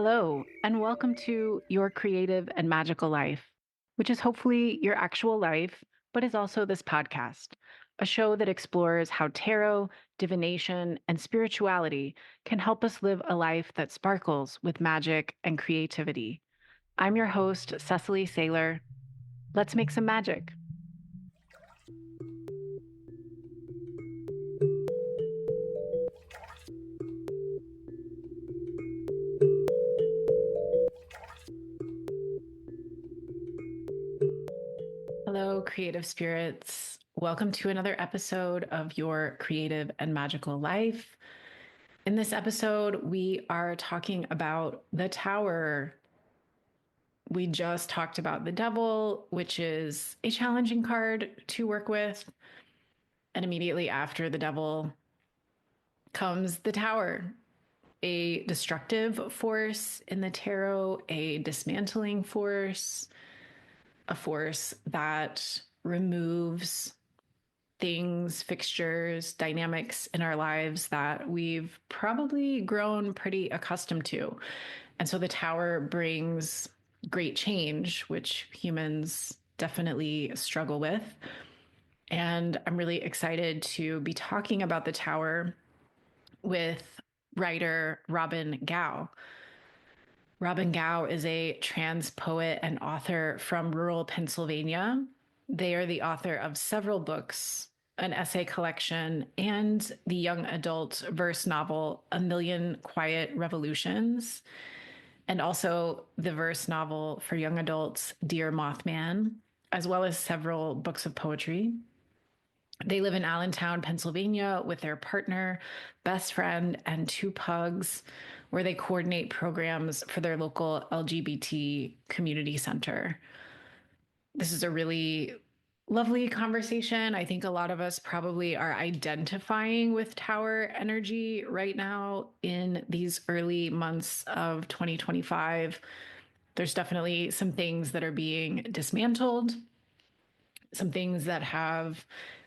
Hello, and welcome to Your Creative and Magical Life, which is hopefully your actual life, but is also this podcast, a show that explores how tarot, divination, and spirituality can help us live a life that sparkles with magic and creativity. I'm your host, Cecily Saylor. Let's make some magic. Hello, creative spirits. Welcome to another episode of Your Creative and Magical Life. In this episode, we are talking about the Tower. We just talked about the Devil, which is a challenging card to work with. And immediately after the Devil comes the Tower, a destructive force in the tarot, a dismantling force, a force that removes things, fixtures, dynamics in our lives that we've probably grown pretty accustomed to. And so the Tower brings great change, which humans definitely struggle with. And I'm really excited to be talking about the Tower with writer Robin Gow. Robin Gow is a trans poet and author from rural Pennsylvania. They are the author of several books, an essay collection, and the young adult verse novel, A Million Quiet Revolutions, and also the verse novel for young adults, Dear Mothman, as well as several books of poetry. They live in Allentown, Pennsylvania with their partner, best friend, and two pugs, where they coordinate programs for their local LGBT community center. This is a really lovely conversation. I think a lot of us probably are identifying with Tower energy right now in these early months of 2025. There's definitely some things that are being dismantled, some things that have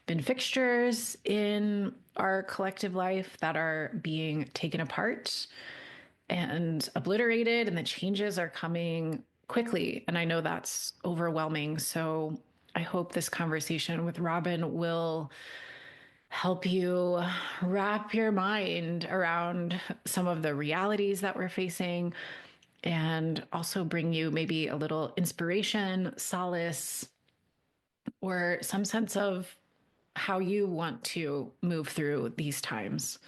been fixtures in our collective life that are being taken apart and obliterated, and the changes are coming quickly. And I know that's overwhelming. So I hope this conversation with Robin will help you wrap your mind around some of the realities that we're facing and also bring you maybe a little inspiration, solace, or some sense of how you want to move through these times.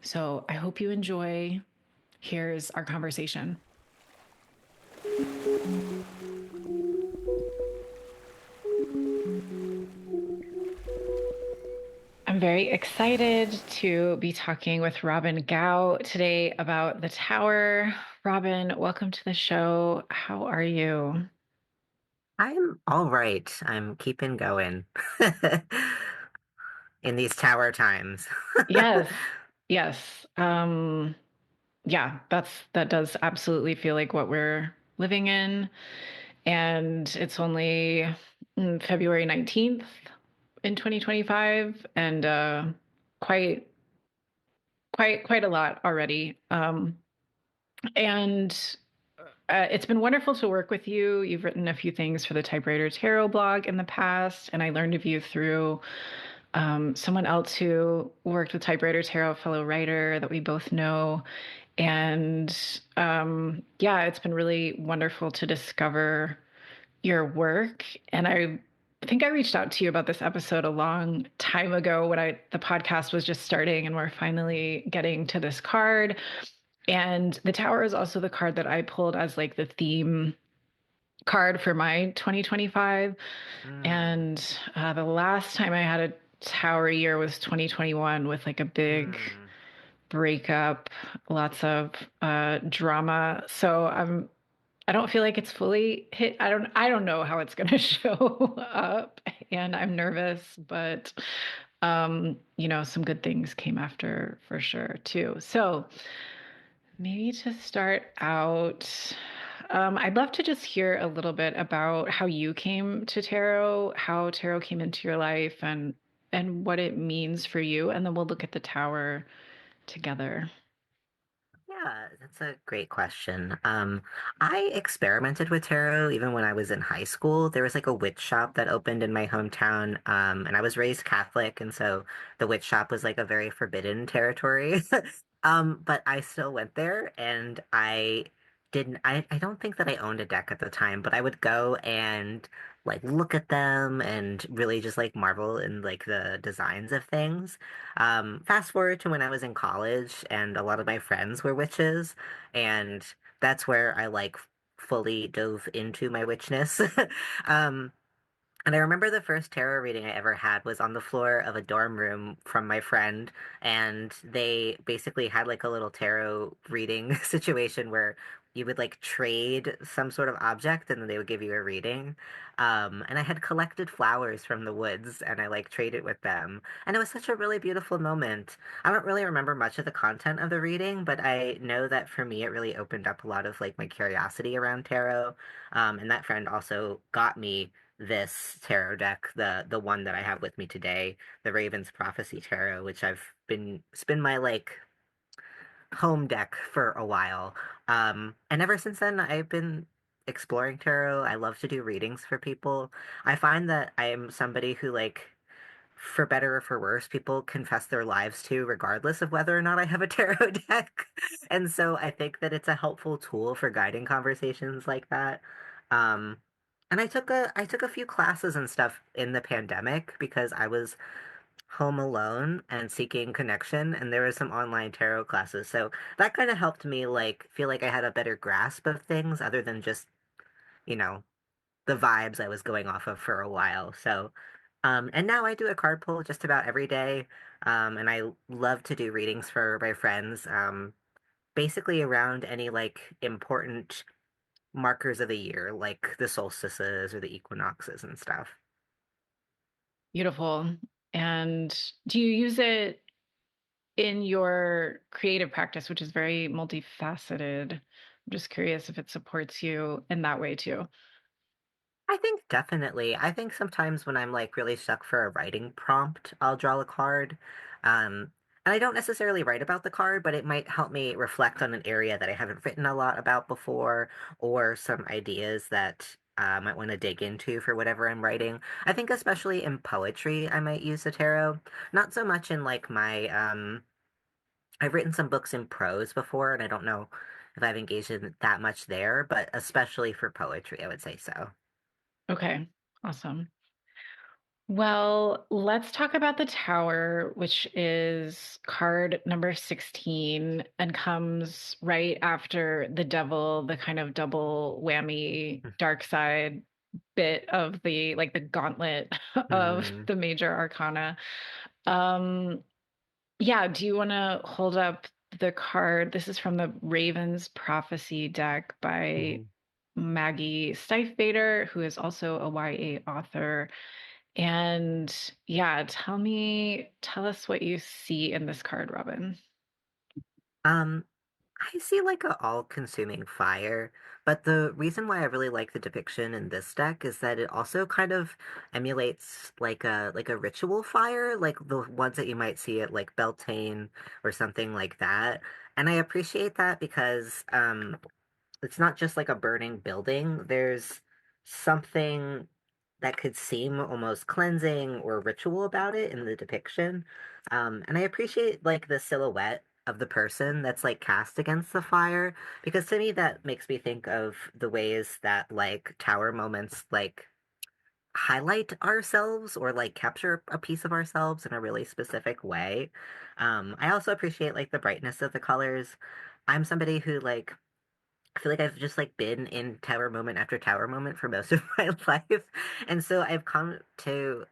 So I hope you enjoy. Here's our conversation. I'm very excited to be talking with Robin Gow today about the Tower. Robin, welcome to the show. How are you? I'm all right. I'm keeping going in these tower times. Yes, yes. Yeah, that does absolutely feel like what we're living in. And it's only February 19th in 2025, and quite quite a lot already. And it's been wonderful to work with you. You've written a few things for the Typewriter Tarot blog in the past, and I learned of you through someone else who worked with Typewriter Tarot, a fellow writer that we both know. And yeah, it's been really wonderful to discover your work. And I think I reached out to you about this episode a long time ago when the podcast was just starting and we're finally getting to this card. And the Tower is also the card that I pulled as like the theme card for my 2025. Mm, And the last time I had a Tower year was 2021 with like a big mm. breakup, lots of drama. So I don't feel like it's fully hit. I don't know how it's going to show up, and I'm nervous, but some good things came after for sure too. So maybe to start out, I'd love to just hear a little bit about how you came to tarot, how tarot came into your life, and what it means for you, and then we'll look at the Tower together. Yeah, that's a great question. I experimented with tarot even when I was in high school. There was like a witch shop that opened in my hometown, and I was raised Catholic, and so the witch shop was like a very forbidden territory. But I still went there, and I didn't. I don't think that I owned a deck at the time, but I would go and like look at them and really just like marvel in like the designs of things. Fast forward to when I was in college, and a lot of my friends were witches, and that's where I like fully dove into my witchness. Um, and I remember the first tarot reading I ever had was on the floor of a dorm room from my friend, and they basically had like a little tarot reading situation where you would like trade some sort of object and then they would give you a reading. And I had collected flowers from the woods and I like traded with them. And it was such a really beautiful moment. I don't really remember much of the content of the reading, but I know that for me it really opened up a lot of like my curiosity around tarot. And that friend also got me this tarot deck, the one that I have with me today, the Raven's Prophecy Tarot, which it's been my like home deck for a while. And ever since then I've been exploring tarot. I love to do readings for people. I find that I am somebody who like for better or for worse, people confess their lives to, regardless of whether or not I have a tarot deck. And so I think that it's a helpful tool for guiding conversations like that. Um, and I took a few classes and stuff in the pandemic because I was home alone and seeking connection, and there was some online tarot classes. So that kind of helped me like feel like I had a better grasp of things other than just, you know, the vibes I was going off of for a while. So, and now I do a card pull just about every day. And I love to do readings for my friends, basically around any like important markers of the year, like the solstices or the equinoxes and stuff. Beautiful. And do you use it in your creative practice, which is very multifaceted? I'm just curious if it supports you in that way too. I think definitely. I think sometimes when I'm like really stuck for a writing prompt, I'll draw a card. And I don't necessarily write about the card, but it might help me reflect on an area that I haven't written a lot about before, or some ideas that I might want to dig into for whatever I'm writing. I think especially in poetry, I might use the tarot. Not so much in like I've written some books in prose before, and I don't know if I've engaged in that much there, but especially for poetry, I would say so. Okay, awesome. Well, let's talk about the tower, which is card number 16 and comes right after the devil, the kind of double whammy dark side bit of the like the gauntlet of Hmm. the major arcana. Um yeah, do you want to hold up the card? This is from the Raven's Prophecy deck by Hmm. Maggie Stiefvater, who is also a YA author. And yeah, tell us what you see in this card, Robin. Um, I see like a all-consuming fire, but the reason why I really like the depiction in this deck is that it also kind of emulates like a ritual fire, like the ones that you might see at like Beltane or something like that. And I appreciate that because it's not just like a burning building. There's something that could seem almost cleansing or ritual about it in the depiction. And I appreciate like the silhouette of the person that's like cast against the fire because to me that makes me think of the ways that like tower moments like highlight ourselves or like capture a piece of ourselves in a really specific way. I also appreciate like the brightness of the colors. I'm somebody who like I feel like I've just like been in tower moment after tower moment for most of my life. And so I've come to,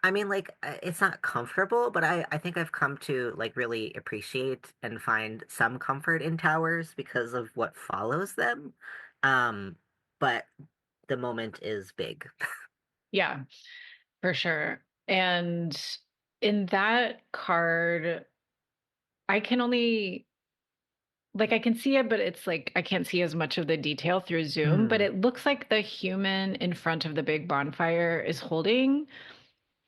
I mean, like, it's not comfortable, but I think I've come to like really appreciate and find some comfort in towers because of what follows them. Um, but the moment is big. Yeah, for sure. And in that card, I can only like I can see it, but it's like I can't see as much of the detail through Zoom, but Mm. it looks like the human in front of the big bonfire is holding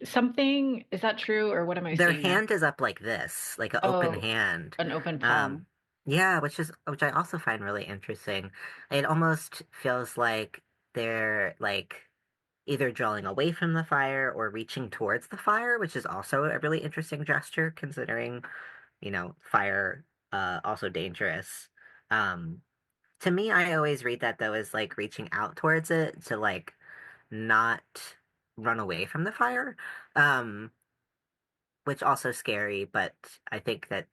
something. Is that true, or what am I Their seeing there? hand is up like this, like an open Oh, hand. an open Um, palm. Yeah, which I also find really interesting. It almost feels like they're like either drawing away from the fire or reaching towards the fire, which is also a really interesting gesture considering, fire also dangerous. Um to me, I always read that though as like reaching out towards it to like not run away from the fire. Um which also scary, but I think that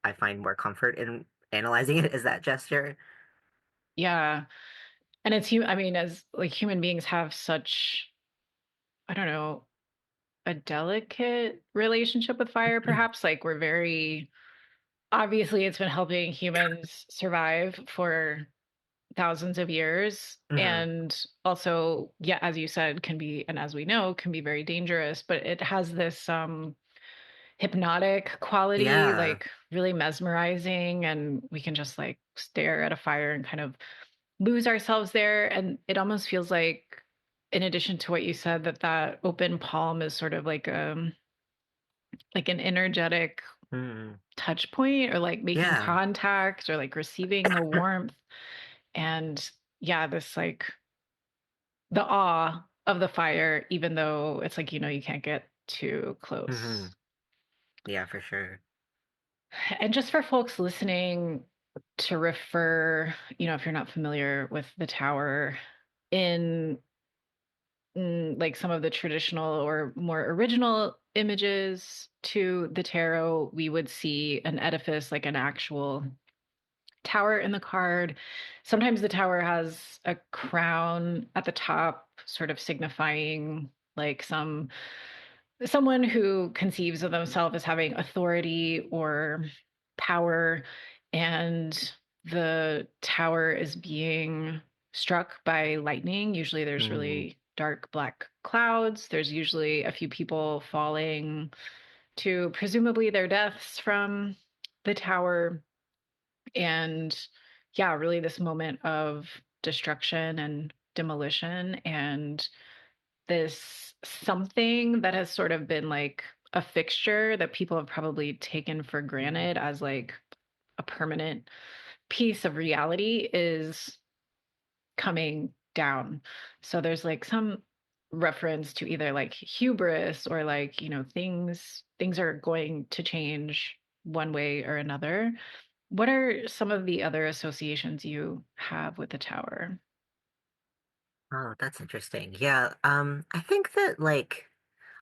I find more comfort in analyzing it as that gesture. Yeah. And I mean, as like human beings have such, I don't know, a delicate relationship with fire, perhaps. Like we're very, obviously, it's been helping humans survive for thousands of years. Hmm. And also, yeah, as you said, can be, and as we know, can be very dangerous, but it has this hypnotic quality, Yeah. like really mesmerizing. And we can just like stare at a fire and kind of lose ourselves there. And it almost feels like, in addition to what you said, that open palm is sort of like an energetic Mm. touch point, or like making Yeah. contact, or like receiving the warmth. And yeah, this like the awe of the fire, even though it's like, you can't get too Hmm. close. Yeah, for sure. And just for folks listening to refer, if you're not familiar with the tower, in like some of the traditional or more original images to the tarot, we would see an edifice, like an actual tower in the card. Sometimes the tower has a crown at the top, sort of signifying like someone who conceives of themselves as having authority or power, and the tower is being struck by lightning. Usually there's Mm. really dark black clouds. There's usually a few people falling to presumably their deaths from the tower. And yeah, really this moment of destruction and demolition, and this something that has sort of been like a fixture that people have probably taken for granted as like a permanent piece of reality is coming down. So there's like some reference to either like hubris, or like, things are going to change one way or another. What are some of the other associations you have with the tower? Oh, that's interesting. Yeah, I think that like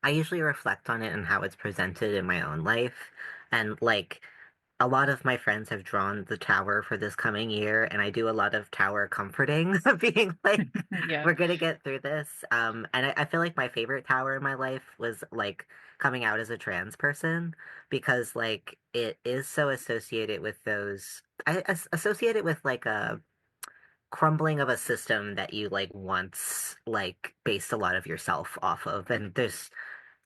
I usually reflect on it and how it's presented in my own life. And like a lot of my friends have drawn the tower for this coming year, and I do a lot of tower comforting, being like, Yeah. we're gonna get through this. And I feel like my favorite tower in my life was like coming out as a trans person because like it is so associated with associate it with like a crumbling of a system that you like once like based a lot of yourself off of. And there's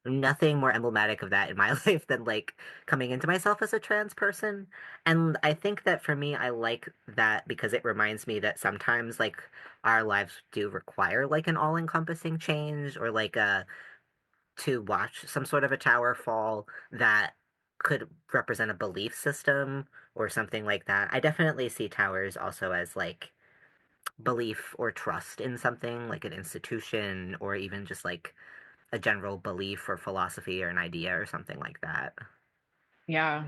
nothing more emblematic of that in my life than like coming into myself as a trans person. And I think that for me, I like that because it reminds me that sometimes like our lives do require like an all-encompassing change or like to watch some sort of a tower fall that could represent a belief system or something like that. I definitely see towers also as like belief or trust in something like an institution or even just like a general belief or philosophy or an idea or something like that. Yeah.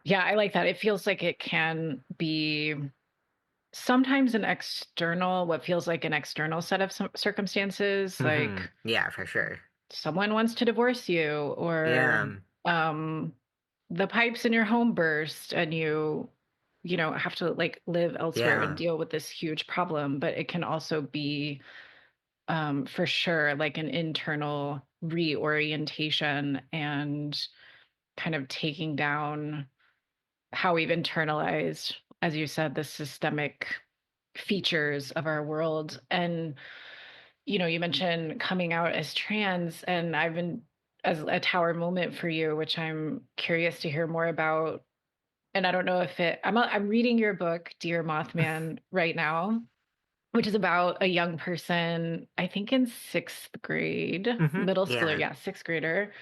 Yeah, I like that. It feels like it can be sometimes what feels like an external set of circumstances, Hmm. like Yeah, for sure. someone wants to divorce you, or Yeah. um the pipes in your home burst, and you have to like live elsewhere and Yeah. deal with this huge problem. But it can also be, for sure, like an internal reorientation, and kind of taking down how we've internalized, as you said, the systemic features of our world. And you mentioned coming out as trans, and I've been, as a tower moment for you, which I'm curious to hear more about. And I don't know if I'm reading your book, Dear Mothman, right now, which is about a young person, I think in sixth grade, Hmm. middle schooler, Yeah. yeah, sixth grader,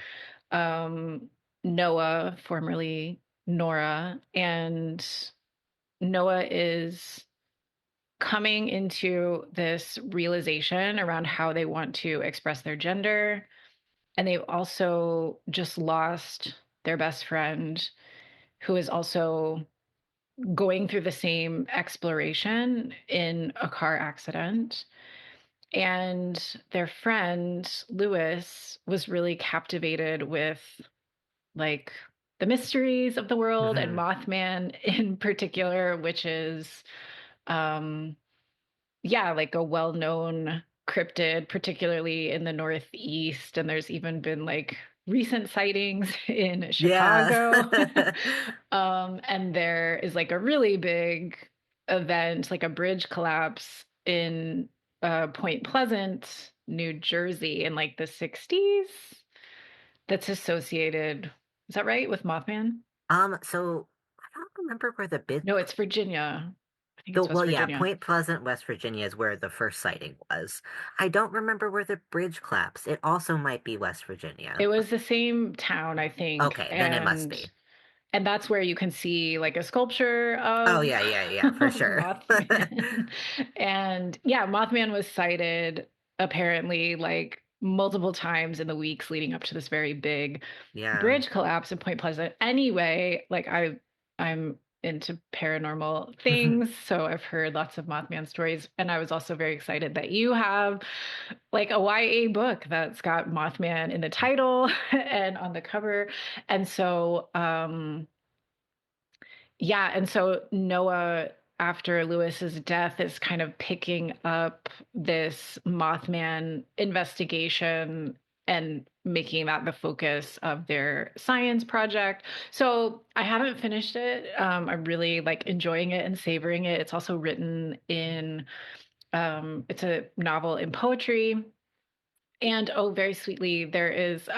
um, Noah, formerly Nora, and Noah is coming into this realization around how they want to express their gender. And they've also just lost their best friend, who is also going through the same exploration in a car accident. And their friend, Lewis, was really captivated with like the mysteries of the world and Hmm. Mothman in particular, which is um yeah, like a well-known cryptid, particularly in the Northeast. And there's even been like recent sightings in Yeah. Chicago. And there is like a really big event, like a bridge collapse in Point Pleasant, New Jersey in like the 60s that's associated, is that right, with Mothman? So I don't remember where the bid No, it's Virginia. I think the it's West well, yeah, Virginia. Point Pleasant, West Virginia is where the first sighting was. I don't remember where the bridge collapsed. It also might be West It Virginia. was the same town, I think, Okay, then it must and be. that's where you can see like a sculpture Oh of yeah, yeah, yeah, for sure. Mothman. And yeah, Mothman was sighted apparently like multiple times in the weeks leading up to this very big Yeah. bridge collapse in Point Pleasant. Anyway, like I'm into paranormal things, so I've heard lots of Mothman stories, and I was also very excited that you have like a YA book that's got Mothman in the title and on the cover. And so yeah, and so Noah, after Lewis's death, is kind of picking up this Mothman investigation and making that the focus of their science project. So I haven't finished it. I'm really like enjoying it and savoring it. It's also written in it's a novel in poetry. And oh, very sweetly, there is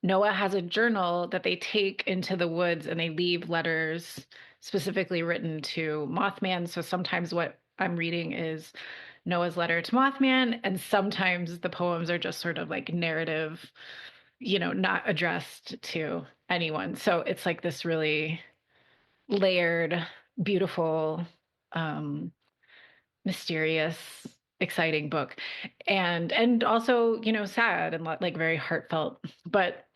Noah has a journal that they take into the woods and they leave letters specifically written to Mothman. So sometimes what I'm reading is Noah's letter to Mothman, and sometimes the poems are just sort of like narrative, not addressed to anyone. So it's like this really layered, beautiful, um, mysterious, exciting book, and also sad and like very heartfelt. But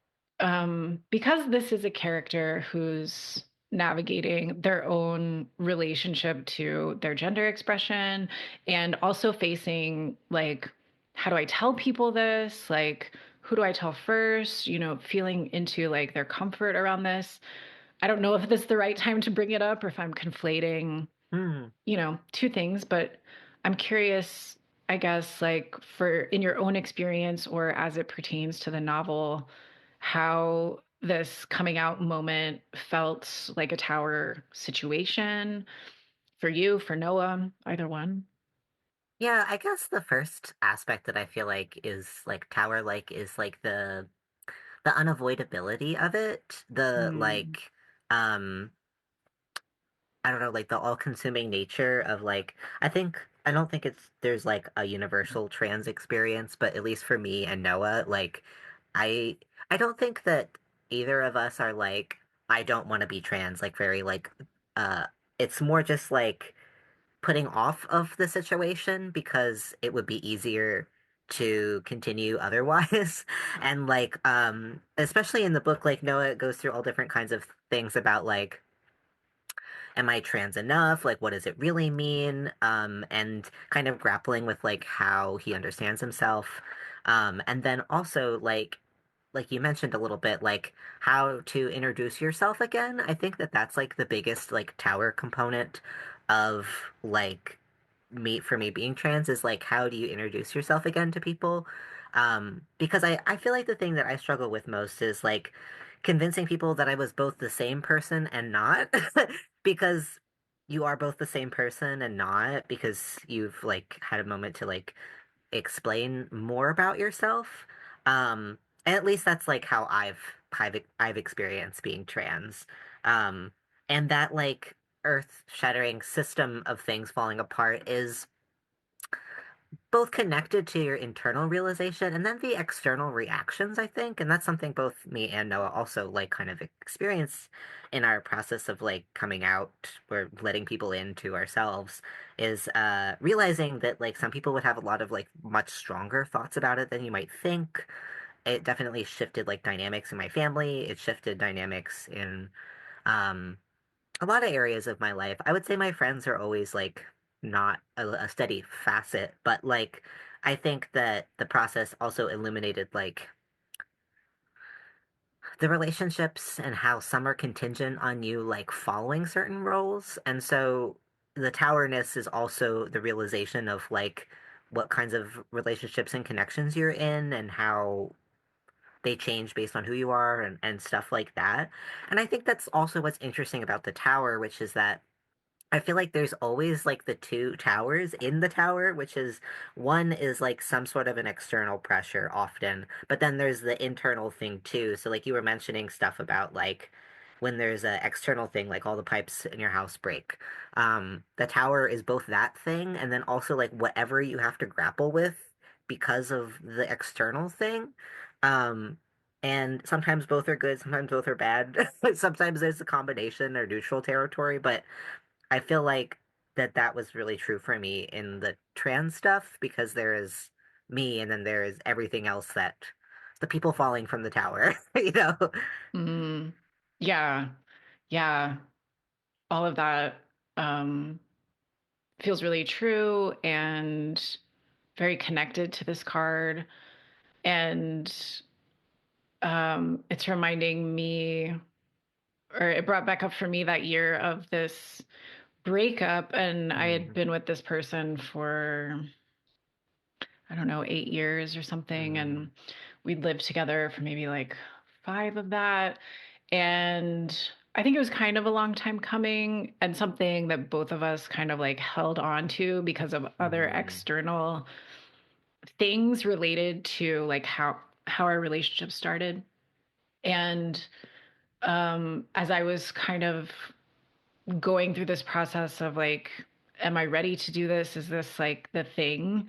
because this is a character who's navigating their own relationship to their gender expression and also facing like, how do I tell people this, like who do I tell first, feeling into like their comfort around this. I don't know if this is the right time to bring it up or if I'm conflating Hmm. two things, but I'm curious, I guess, like for in your own experience or as it pertains to the novel, how this coming out moment felt like a tower situation for you, for Noah, either one. Yeah, I guess the first aspect that I feel like is like tower like is like the unavoidability of it. The Mm, like I don't know, like the all-consuming nature of like I don't think it's there's like a universal trans experience, but at least for me and Noah, like I I don't think that either of us are like I don't want to be trans, like very like uh it's more just like putting off of the situation because it would be easier to continue otherwise. And like especially in the book, like Noah goes through all different kinds of things about like am I trans enough? Like, what does it really mean? And kind of grappling with like how he understands himself. And then also like you mentioned a little bit, like how to introduce yourself again. I think that that's like the biggest like tower component of like me being trans is like how do you introduce yourself again to people? Because I feel like the thing that I struggle with most is like convincing people that I was both the same person and not because you are both the same person and not because you've like had a moment to like explain more about yourself. And at least that's like how I've experienced being trans. Um, and that like earth-shattering system of things falling apart is both connected to your internal realization and then the external reactions, I think. And that's something both me and Noah also like kind of experience in our process of like coming out or letting people into ourselves is realizing that like some people would have a lot of like much stronger thoughts about it than you might think. It definitely shifted like dynamics in my family. It shifted dynamics in um a lot of areas of my life. I would say my friends are always like not a steady facet, but like I think that the process also illuminated like the relationships and how some are contingent on you like following certain roles. And so the towerness is also the realization of like what kinds of relationships and connections you're in and how they change based on who you are and stuff like that. And I think that's also what's interesting about the tower, which is that I feel like there's always like the two towers in the tower, which is one is like some sort of an external pressure often, but then there's the internal thing too. So like you were mentioning stuff about like when there's an external thing, like all the pipes in your house break. The tower is both that thing and then also like whatever you have to grapple with because of the external thing. Um, and sometimes both are good, sometimes both are bad. Sometimes there's a combination or neutral territory, but I feel like that was really true for me in the trans stuff because there is me and then there is everything else that the people falling from the tower, you know? Mm, yeah. Yeah. All of that um, feels really true and very connected to this card. And it's reminding me, or it brought back up for me that year of this breakup. And I had Mm, been with this person for, I don't know, 8 years or something. mm, And we lived together for maybe like five of that. And I think it was kind of a long time coming and something that both of us kind of like held on to because of other mm, external things related to like how our relationship started. And as I was kind of going through this process of like, am I ready to do this? Is this like the thing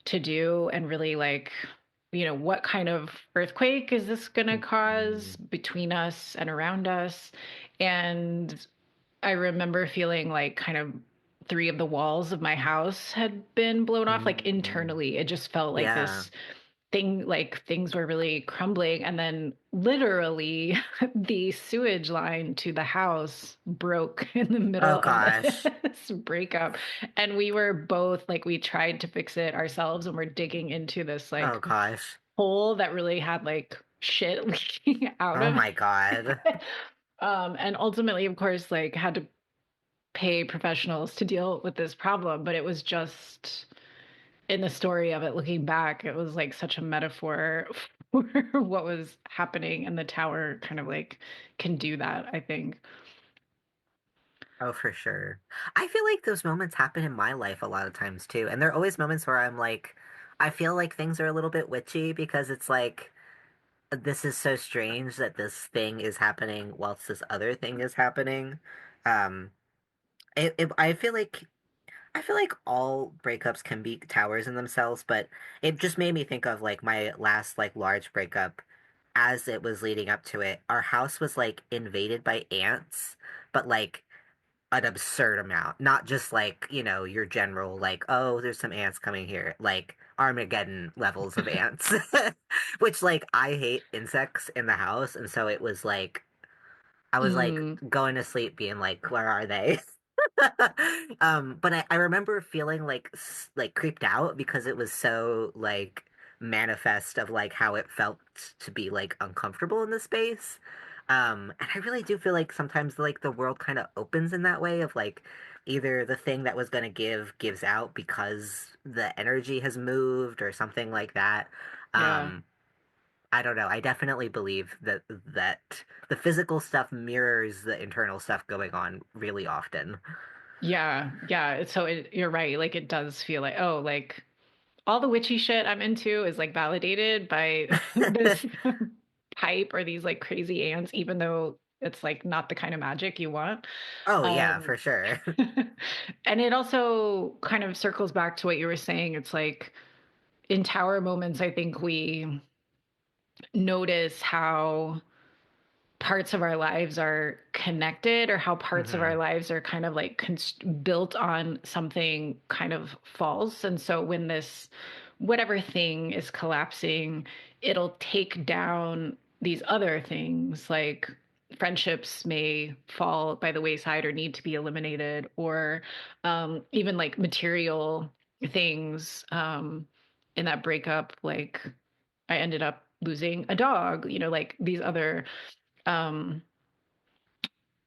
to do? And really like, what kind of earthquake is this going to cause mm, between us and around us? And I remember feeling like kind of three of the walls of my house had been blown off, like mm. internally. It just felt like Yeah. this thing, like things were really crumbling. And then literally the sewage line to the house broke in the Oh middle of gosh. this breakup. And we were both like, we tried to fix it ourselves and we're digging into this Oh like gosh. hole that really had like shit leaking out Oh of my God. it. And ultimately, of course, like had to pay professionals to deal with this problem, but it was just in the story of it looking back, it was like such a metaphor for what was happening, and the tower kind of like can do that, I think. Oh, for sure. I feel like those moments happen in my life a lot of times too. And there are always moments where I'm like, I feel like things are a little bit witchy because it's like, this is so strange that this thing is happening whilst this other thing is happening. Um, I feel like all breakups can be towers in themselves, but it just made me think of like my last like large breakup as it was leading up to it. Our house was like invaded by ants, but like an absurd amount, not just like, your general like, oh, there's some ants coming here, like Armageddon levels of ants, which like I hate insects in the house, and so it was like I was like Mm, going to sleep being like, where are they? But I remember feeling like like creeped out because it was so like manifest of like how it felt to be like uncomfortable in the space. And I really do feel like sometimes like the world kind of opens in that way of like either the thing that was going to give gives out because the energy has moved or something like that. yeah. Um, I don't know. I definitely believe that the physical stuff mirrors the internal stuff going on really often. Yeah. Yeah. You're right. Like it does feel like, oh, like all the witchy shit I'm into is like validated by this pipe or these like crazy ants, even though it's like not the kind of magic you want. Oh yeah, Um, for sure. and it also kind of circles back to what you were saying. It's like in tower moments, I think we notice how parts of our lives are connected or how parts of our Hmm. lives are kind of like built on something kind of false. And so when this, whatever thing is collapsing, it'll take down these other things like friendships may fall by the wayside or need to be eliminated, or even like material things in that breakup. Like I ended up losing a dog, like these other um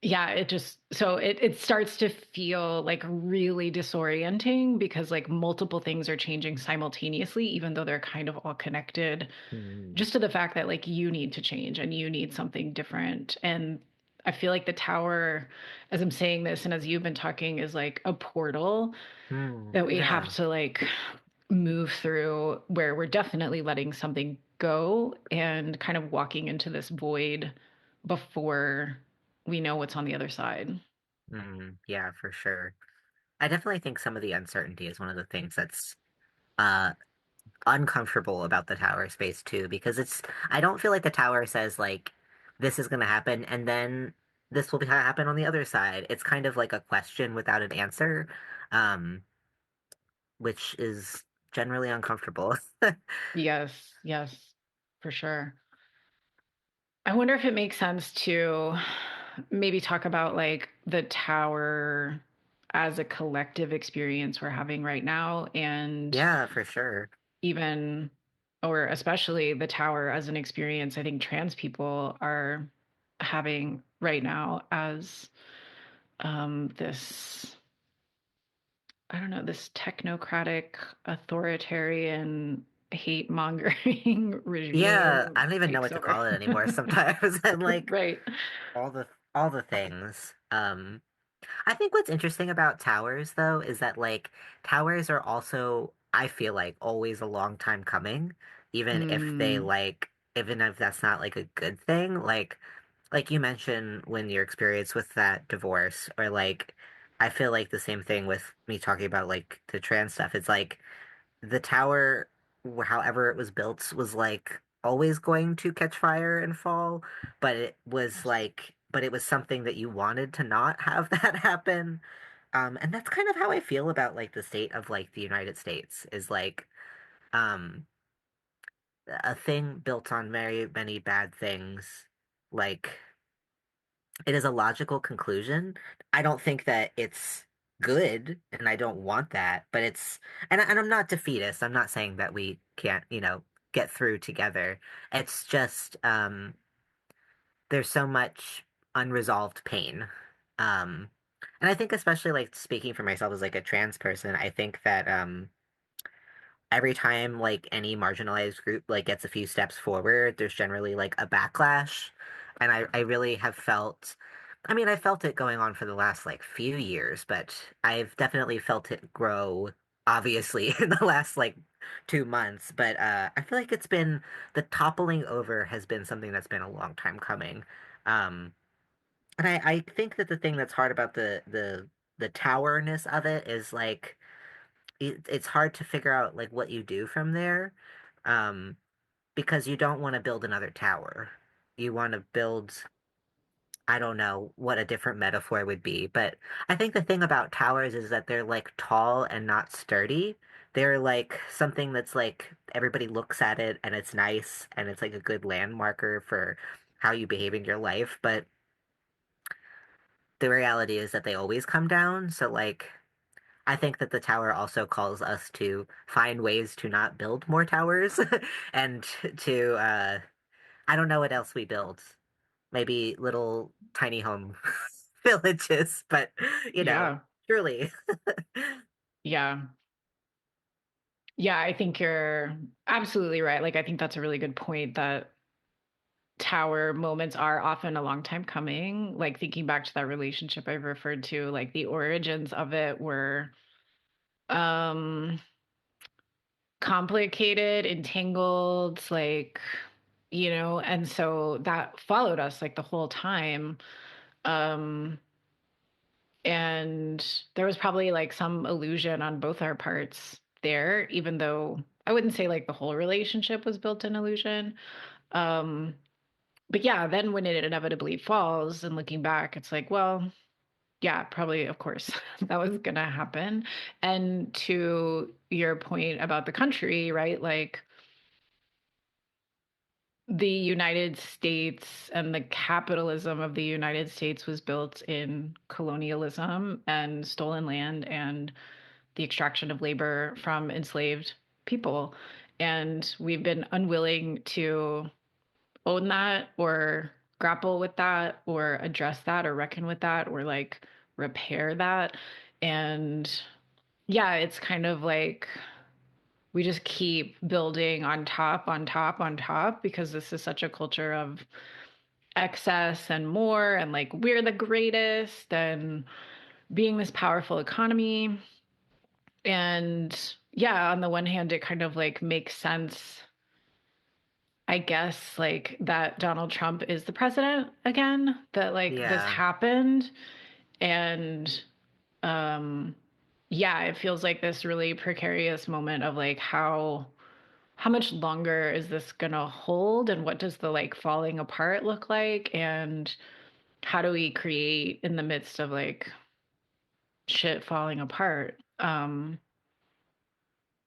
yeah, it just so it starts to feel like really disorienting because like multiple things are changing simultaneously, even though they're kind of all connected, Hmm. just to the fact that like you need to change and you need something different. And I feel like the tower, as I'm saying this and as you've been talking, is like a portal Hmm. that we have Yeah. to like move through, where we're definitely letting something go and kind of walking into this void before we know what's on the other side. Hmm. Yeah, for sure. I definitely think some of the uncertainty is one of the things that's uh uncomfortable about the tower space too, because I don't feel like the tower says like this is gonna happen and then this will happen on the other side. It's kind of like a question without an answer, um, which is generally uncomfortable. Yes, yes, for sure. I wonder if it makes sense to maybe talk about like the tower as a collective experience we're having right now, and Yeah, for sure. even or especially the tower as an experience I think trans people are having right now as this, I don't know, this technocratic authoritarian hate mongering Yeah, I regime don't even know takes what to over. call it anymore sometimes. And like Right. all the things. I think what's interesting about towers, though, is that like towers are also, I feel like, always a long time coming, Mm, even if that's not like a good thing. Like you mentioned when your experience with that divorce, or like, I feel like the same thing with me talking about like the trans stuff. It's like the tower, however it was built, was like always going to catch fire and fall, but it was something that you wanted to not have that happen. And that's kind of how I feel about like the state of like the United States is like um a thing built on very many bad things. Like it is a logical conclusion. I don't think that it's good, and I don't want that, but and I'm not defeatist. I'm not saying that we can't, get through together. It's just there's so much unresolved pain. Um, and I think especially like speaking for myself as like a trans person, I think that every time like any marginalized group like gets a few steps forward, there's generally like a backlash. And I really have felt, I mean, I felt it going on for the last like few years, but I've definitely felt it grow, obviously, in the last like 2 months. But I feel like the toppling over has been something that's been a long time coming. Um, and I think that the thing that's hard about the towerness of it is like, it's hard to figure out like what you do from there, um, because you don't want to build another tower. You want to build, I don't know what a different metaphor would be, but I think the thing about towers is that they're like tall and not sturdy. They're like something that's like everybody looks at it and it's nice and it's like a good landmarker for how you behave in your life, but the reality is that they always come down. So like I think that the tower also calls us to find ways to not build more towers and to I don't know what else we build. Maybe little tiny home villages, but yeah. truly. Yeah. Yeah, I think you're absolutely right. Like I think that's a really good point that tower moments are often a long time coming. Like thinking back to that relationship I've referred to, like the origins of it were um complicated, entangled, like and so that followed us like the whole time. Um, and there was probably like some illusion on both our parts there, even though I wouldn't say like the whole relationship was built in illusion. Um, but yeah, then when it inevitably falls and looking back, it's like, well, yeah, probably, of course, that was going to happen. And to your point about the country, right? Like the United States and the capitalism of the United States was built in colonialism and stolen land and the extraction of labor from enslaved people. And we've been unwilling to own that or grapple with that or address that or reckon with that or like repair that. And yeah, it's kind of like we just keep building on top, on top, on top because this is such a culture of excess and more and like we're the greatest and being this powerful economy. And yeah, on the one hand, it kind of like makes sense, I guess, like that Donald Trump is the president again, that like this Yeah. happened. And um yeah, it feels like this really precarious moment of like how much longer is this gonna hold and what does the like falling apart look like and how do we create in the midst of like shit falling apart?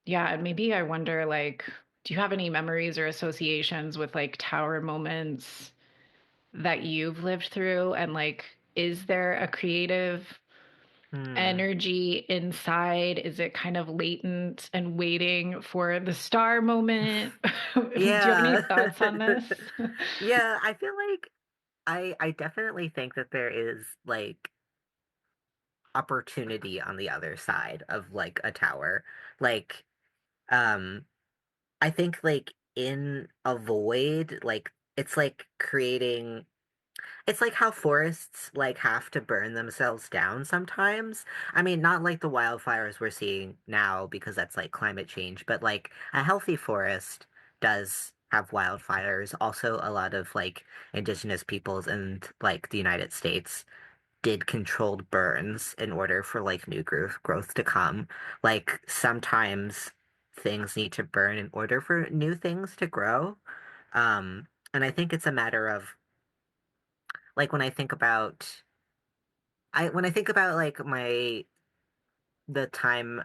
Yeah, and maybe I wonder like, do you have any memories or associations with like tower moments that you've lived through? And like, is there a creative Hmm. energy inside? Is it kind of latent and waiting for the star moment? Do you have any Yeah. thoughts on this? Yeah, I feel like I definitely think that there is like opportunity on the other side of like a tower. Like, um, I think like in a void, like it's like creating it's like how forests like have to burn themselves down sometimes. I mean, not like the wildfires we're seeing now because that's like climate change, but like a healthy forest does have wildfires. Also, a lot of like indigenous peoples in like the United States did controlled burns in order for like new growth to come. Like sometimes things need to burn in order for new things to grow. And I think it's a matter of like when I think about like my the time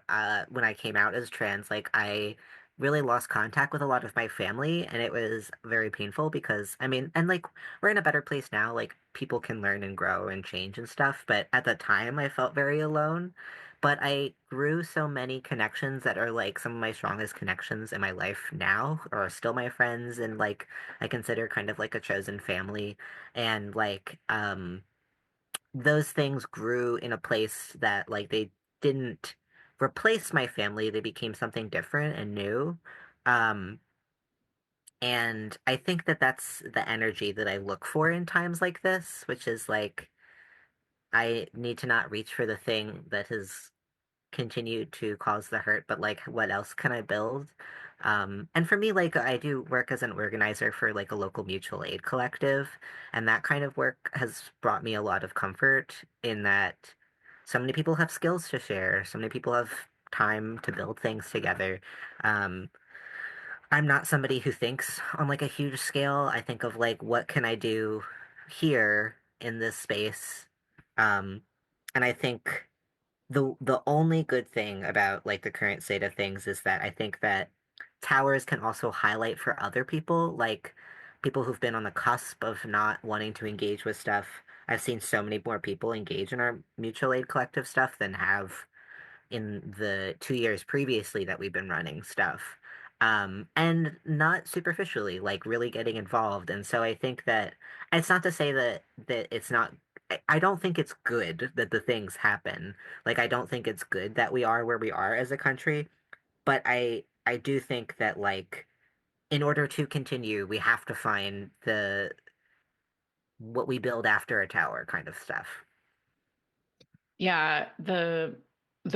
when I came out as trans, like I really lost contact with a lot of my family and it was very painful because I mean, and like we're in a better place now, like people can learn and grow and change and stuff, but at the time I felt very alone. But I grew so many connections that are like some of my strongest connections in my life now are still my friends and like I consider kind of like a chosen family and like those things grew in a place that like they didn't replace my family. They became something different and new. Um, and I think that that's the energy that I look for in times like this, which is like I need to not reach for the thing that has continue to cause the hurt, but like what else can I build? And for me, like I do work as an organizer for like a local mutual aid collective, and that kind of work has brought me a lot of comfort in that so many people have skills to share, so many people have time to build things together. Um, I'm not somebody who thinks on like a huge scale. I think of like what can I do here in this space? Um, and I think the only good thing about like the current state of things is that I think that towers can also highlight for other people, like people who've been on the cusp of not wanting to engage with stuff. I've seen so many more people engage in our mutual aid collective stuff than have in the 2 years previously that we've been running stuff. And not superficially, like really getting involved. And so I think that it's not to say that it's not, I don't think it's good that the things happen. Like I don't think it's good that we are where we are as a country, but I do think that like in order to continue, we have to find the what we build after a tower kind of stuff. Yeah, the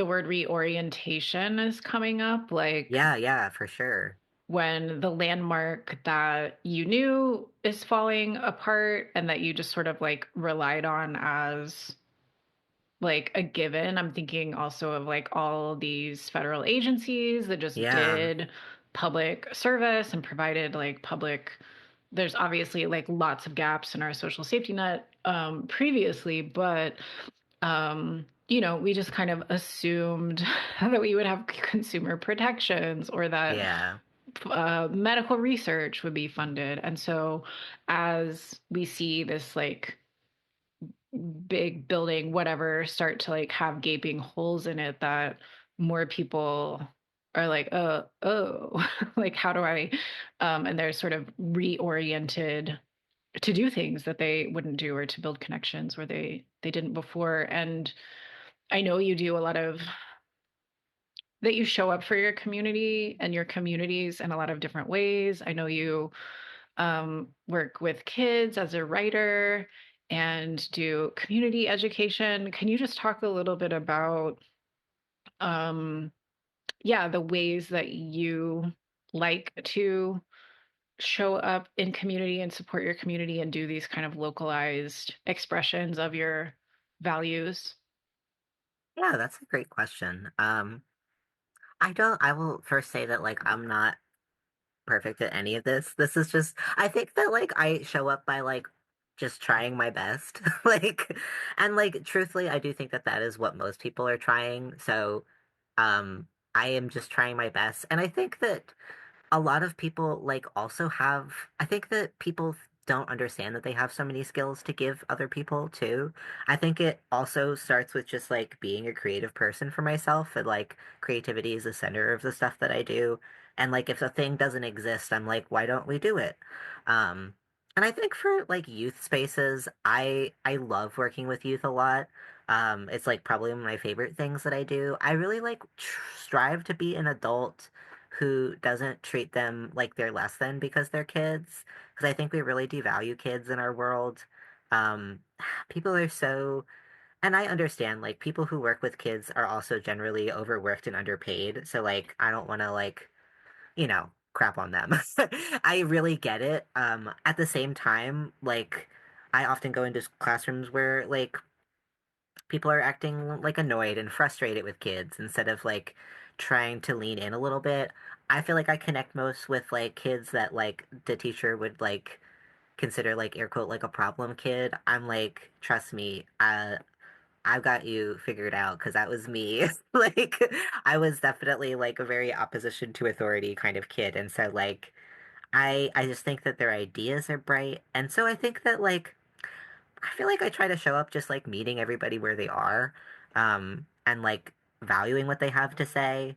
word reorientation is coming up. Like, Yeah, yeah, for sure. when the landmark that you knew is falling apart and that you just sort of like relied on as like a given. I'm thinking also of like all these federal agencies that just Yeah. did public service and provided like public. There's obviously like lots of gaps in our social safety net previously, but we just kind of assumed that we would have consumer protections or that Yeah. medical research would be funded. And so as we see this like big building, whatever, start to like have gaping holes in it that more people are like, oh, like how do I and they're sort of reoriented to do things that they wouldn't do or to build connections where they didn't before. And I know you do a lot of that you show up for your community and your communities in a lot of different ways. I know you work with kids as a writer and do community education. Can you just talk a little bit about, um, yeah, the ways that you like to show up in community and support your community and do these kind of localized expressions of your values? Yeah, that's a great question. I will first say that like I'm not perfect at any of this. This is just, I think that like I show up by like just trying my best. Like, and like truthfully, I do think that that is what most people are trying. So, I am just trying my best. And I think that a lot of people like also have, I think that people don't understand that they have so many skills to give other people too. I think it also starts with just like being a creative person for myself, and like creativity is the center of the stuff that I do. And like if a thing doesn't exist, I'm like, why don't we do it? Um and I think for like youth spaces, I love working with youth a lot. It's like probably one of my favorite things that I do. I really like strive to be an adult who doesn't treat them like they're less than because they're kids. Because I think we really devalue kids in our world. Um, People are so, and I understand, like, people who work with kids are also generally overworked and underpaid. So, like, I don't want to, like, crap on them. I really get it. At the same time, like, I often go into classrooms where, like, people are acting like annoyed and frustrated with kids instead of like trying to lean in a little bit. I feel like I connect most with like kids that like the teacher would like consider like air quote like a problem kid. I'm like, trust me, I've got you figured out because that was me. Like I was definitely like a very opposition to authority kind of kid. And so like I just think that their ideas are bright. And so I think that like I feel like I try to show up just like meeting everybody where they are, and like valuing what they have to say,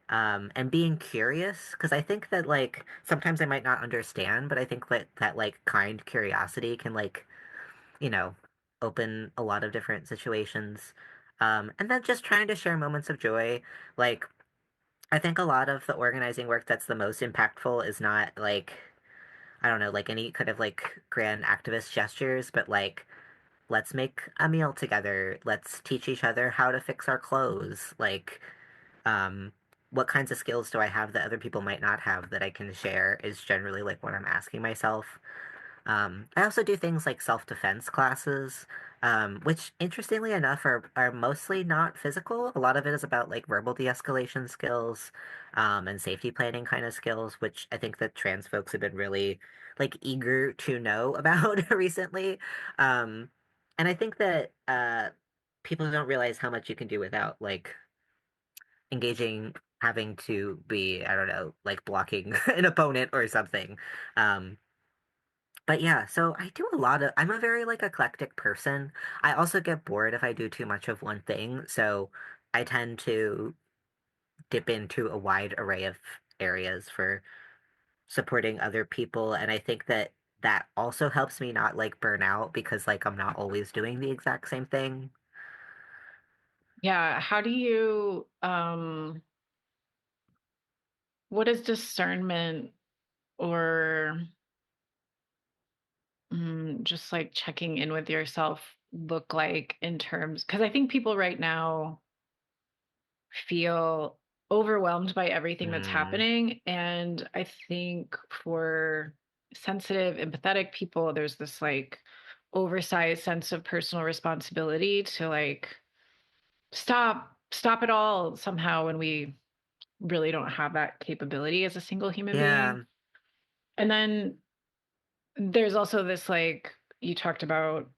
and being curious. Because I think that like sometimes I might not understand, but I think that like kind curiosity can like, you know, open a lot of different situations. And then just trying to share moments of joy. Like, I think a lot of the organizing work that's the most impactful is not like, I don't know, like any kind of like grand activist gestures, but like, let's make a meal together. Let's teach each other how to fix our clothes. Like, um, what kinds of skills do I have that other people might not have that I can share is generally like what I'm asking myself. I also do things like self-defense classes, which interestingly enough are mostly not physical. A lot of it is about like verbal de-escalation skills, and safety planning kind of skills, which I think that trans folks have been really like eager to know about recently. Um, and I think that people don't realize how much you can do without like engaging, having to be, I don't know, like blocking an opponent or something. Um, but yeah, so I do a lot of, I'm a very like eclectic person. I also get bored if I do too much of one thing, so I tend to dip into a wide array of areas for supporting other people, and I think that that also helps me not like burn out because like I'm not always doing the exact same thing. Yeah, how do you what is discernment or just like checking in with yourself look like in terms because I think people right now feel overwhelmed by everything that's Mm, happening. And I think for sensitive, empathetic people, there's this like oversized sense of personal responsibility to like stop it all somehow when we really don't have that capability as a single human being. yeah, And then there's also this like you talked about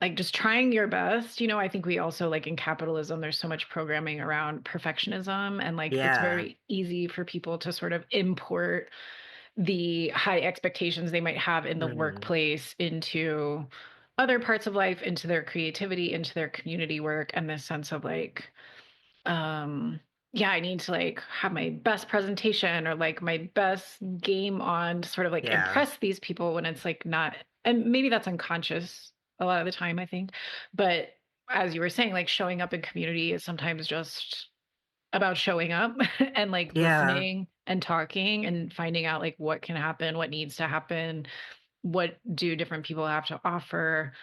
like just trying your best. I think we also like in capitalism there's so much programming around perfectionism, and like it's yeah. very easy for people to sort of import the high expectations they might have in the Mm, workplace into other parts of life, into their creativity, into their community work, and this sense of like yeah, I need to like have my best presentation or like my best game on to sort of like yeah. impress these people when it's like not, and maybe that's unconscious a lot of the time, I think. But as you were saying, like showing up in community is sometimes just about showing up and like Yeah. listening and talking and finding out like what can happen, what needs to happen, what do different people have to offer.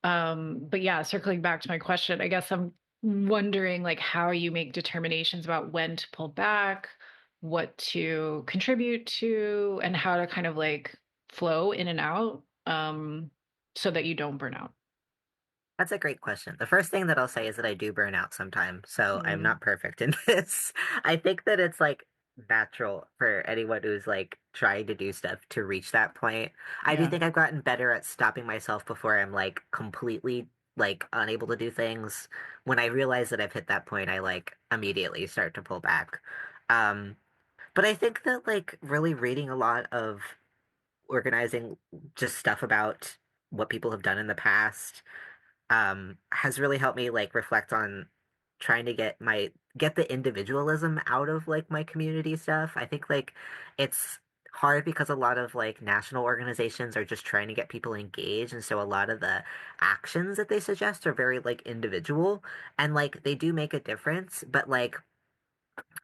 But yeah, circling back to my question, I guess I'm wondering like how you make determinations about when to pull back, what to contribute to, and how to kind of like flow in and out, so that you don't burn out. That's a great question. The first thing that I'll say is that I do burn out sometimes, so I'm Mm, not perfect in this. I think that it's like natural for anyone who's like trying to do stuff to reach that point. I do yeah. think I've gotten better at stopping myself before I'm like completely like unable to do things. When I realize that I've hit that point, I like immediately start to pull back. Um, but I think that like really reading a lot of organizing just stuff about what people have done in the past has really helped me like reflect on trying to get the individualism out of like my community stuff. I think like it's hard because a lot of like national organizations are just trying to get people engaged, and so a lot of the actions that they suggest are very like individual, and like they do make a difference, but like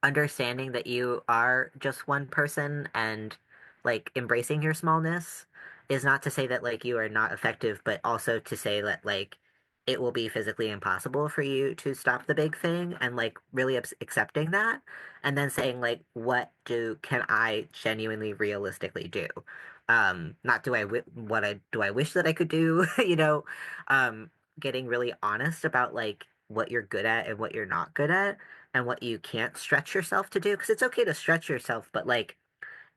understanding that you are just one person and like embracing your smallness is not to say that like you are not effective, but also to say that like it will be physically impossible for you to stop the big thing, and like really accepting that, and then saying like what do can I genuinely realistically do, not do I what I do I wish that I could do, um getting really honest about like what you're good at and what you're not good at and what you can't stretch yourself to do. Because it's okay to stretch yourself, but like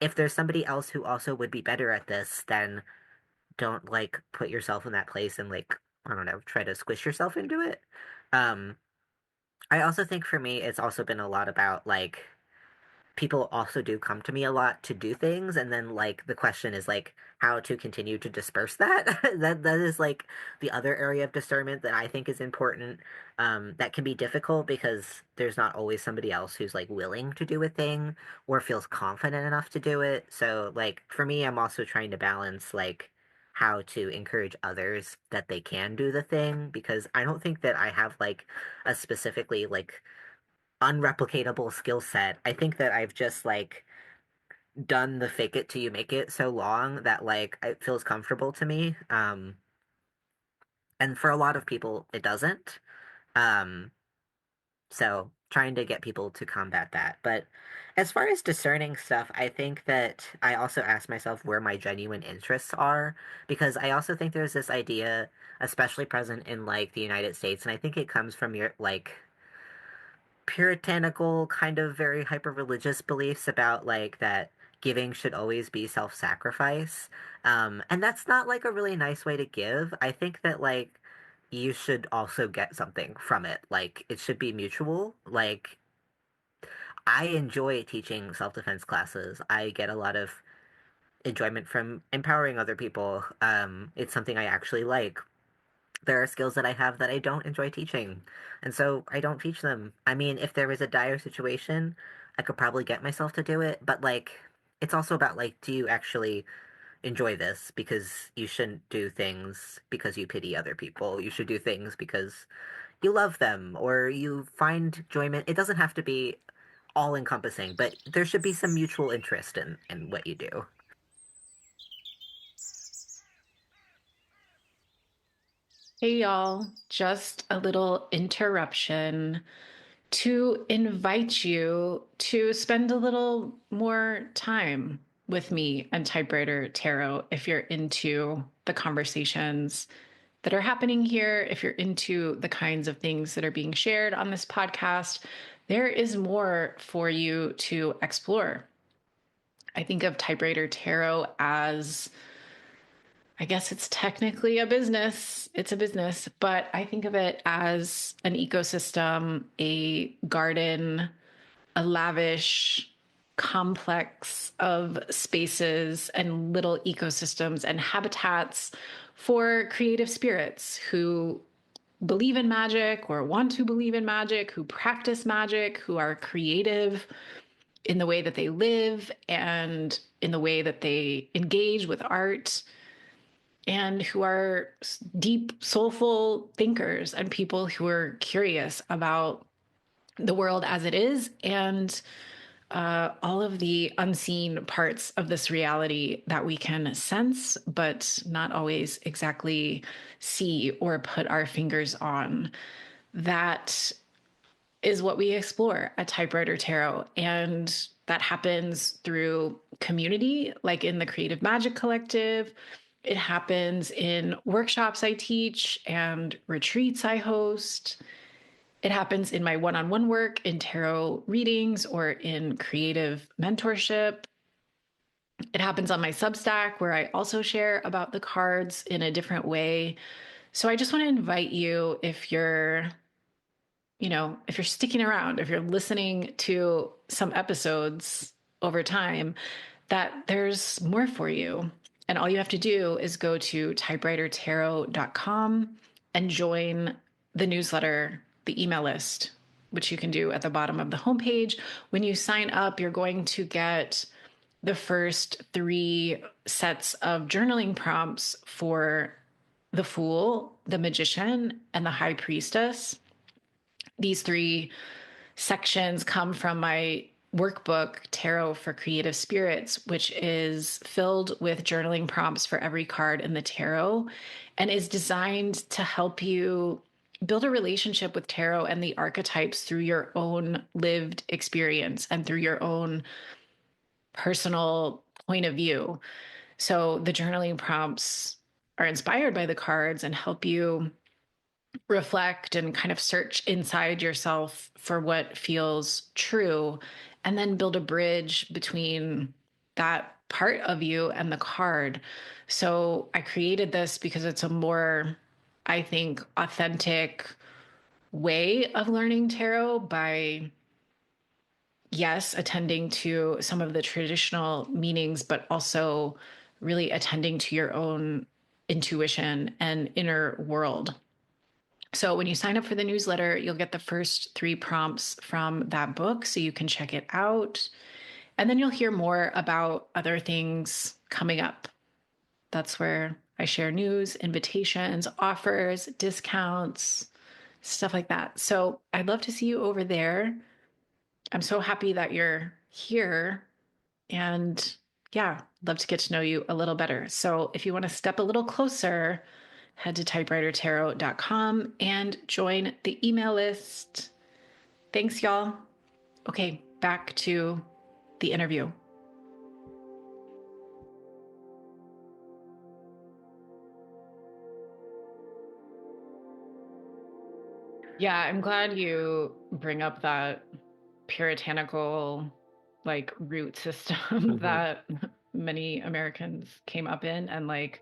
if there's somebody else who also would be better at this, then don't like put yourself in that place and like, I don't know, try to squish yourself into it. Um, I also think for me, it's also been a lot about like people also do come to me a lot to do things, and then like the question is like how to continue to disperse that. That is like the other area of discernment that I think is important. That can be difficult because there's not always somebody else who's like willing to do a thing or feels confident enough to do it. So like for me, I'm also trying to balance like how to encourage others that they can do the thing, because I don't think that I have like a specifically like unreplicatable skill set. I think that I've just like done the fake it till you make it so long that like it feels comfortable to me. And for a lot of people it doesn't. Um, so trying to get people to combat that. But as far as discerning stuff, I think that I also ask myself where my genuine interests are, because I also think there's this idea, especially present in like the United States, and I think it comes from your like puritanical kind of very hyper religious beliefs about like that giving should always be self-sacrifice. And that's not like a really nice way to give. I think that like you should also get something from it. Like it should be mutual. Like I enjoy teaching self-defense classes. I get a lot of enjoyment from empowering other people. It's something I actually like. There are skills that I have that I don't enjoy teaching, and so I don't teach them. I mean, if there was a dire situation, I could probably get myself to do it, but like it's also about like do you actually enjoy this? Because you shouldn't do things because you pity other people. You should do things because you love them or you find enjoyment. It doesn't have to be all encompassing, but there should be some mutual interest in what you do. Hey, y'all, just a little interruption. to invite you to spend a little more time with me and Typewriter Tarot if you're into the conversations that are happening here, if you're into the kinds of things that are being shared on this podcast. There is more for you to explore. I think of Typewriter Tarot as, I guess it's technically a business. It's a business, but I think of it as an ecosystem, a garden, a lavish complex of spaces and little ecosystems and habitats for creative spirits who believe in magic or want to believe in magic, who practice magic, who are creative in the way that they live and in the way that they engage with art, and who are deep, soulful thinkers and people who are curious about the world as it is and all of the unseen parts of this reality that we can sense, but not always exactly see or put our fingers on. That is what we explore at Typewriter Tarot. And that happens through community, like in the Creative Magic Collective. It happens in workshops I teach and retreats I host. It happens in my one-on-one work, in tarot readings, or in creative mentorship. It happens on my Substack, where I also share about the cards in a different way. So I just want to invite you, if you're sticking around, if you're listening to some episodes over time, that there's more for you. And all you have to do is go to typewritertarot.com and join the newsletter, the email list, which you can do at the bottom of the homepage. When you sign up, you're going to get the first 3 sets of journaling prompts for the Fool, the Magician, and the High Priestess. These 3 sections come from my workbook, Tarot for Creative Spirits, which is filled with journaling prompts for every card in the tarot and is designed to help you build a relationship with tarot and the archetypes through your own lived experience and through your own personal point of view. So the journaling prompts are inspired by the cards and help you reflect and kind of search inside yourself for what feels true, and then build a bridge between that part of you and the card. So I created this because it's a more, I think, authentic way of learning tarot by, yes, attending to some of the traditional meanings, but also really attending to your own intuition and inner world. So when you sign up for the newsletter, you'll get the first 3 prompts from that book so you can check it out. And then you'll hear more about other things coming up. That's where I share news, invitations, offers, discounts, stuff like that. So I'd love to see you over there. I'm so happy that you're here. And yeah, love to get to know you a little better. So if you want to step a little closer, head to typewritertarot.com and join the email list. Thanks, y'all. Okay, back to the interview. Yeah, I'm glad you bring up that puritanical, like, root system Hmm. that many Americans came up in. And like,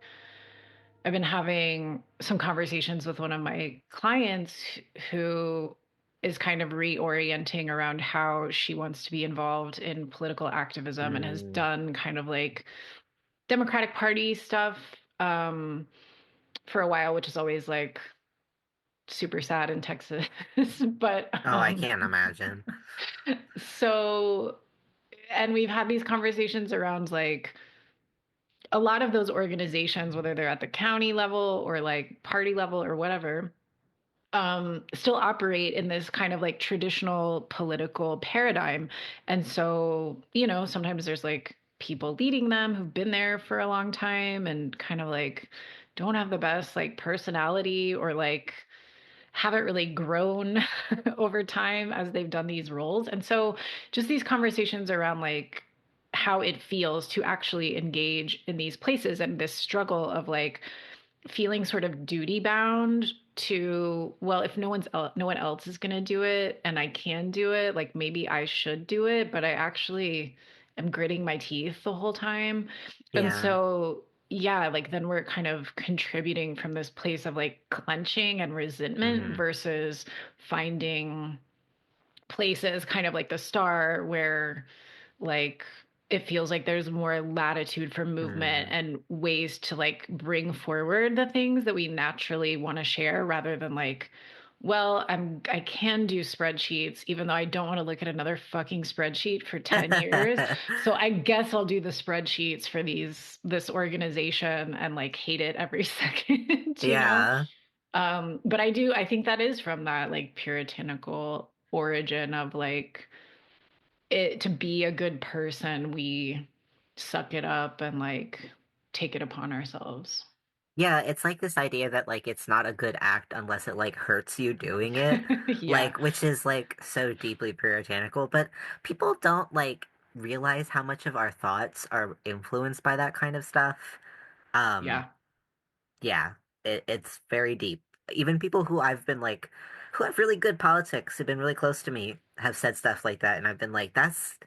I've been having some conversations with one of my clients who is kind of reorienting around how she wants to be involved in political activism and has Mm. done kind of like Democratic Party stuff for a while, which is always like super sad in Texas. but Oh, I can't imagine. so, and we've had these conversations around like a lot of those organizations, whether they're at the county level or like party level or whatever, still operate in this kind of like traditional political paradigm. And so, sometimes there's like people leading them who've been there for a long time and kind of like don't have the best like personality or like haven't really grown over time as they've done these roles. And so just these conversations around like how it feels to actually engage in these places and this struggle of like feeling sort of duty bound to, well, if no one else is going to do it and I can do it, like maybe I should do it, but I actually am gritting my teeth the whole time. And Yeah. so yeah, like then we're kind of contributing from this place of like clenching and resentment Hmm. versus finding places kind of like the star where like it feels like there's more latitude for movement Hmm. and ways to like bring forward the things that we naturally want to share rather than like, well, I can do spreadsheets even though I don't want to look at another fucking spreadsheet for 10 years. So I guess I'll do the spreadsheets for this organization and like hate it every second, you know? Yeah. But I think that is from that like puritanical origin of like it to be a good person, we suck it up and like take it upon ourselves. Yeah, it's like this idea that like it's not a good act unless it like hurts you doing it. Yeah. Like which is like so deeply puritanical, but people don't like realize how much of our thoughts are influenced by that kind of stuff. Um, Yeah. yeah, it's very deep. Even people who I've been like who have really good politics, who've been really close to me, have said stuff like that, and I've been like, that's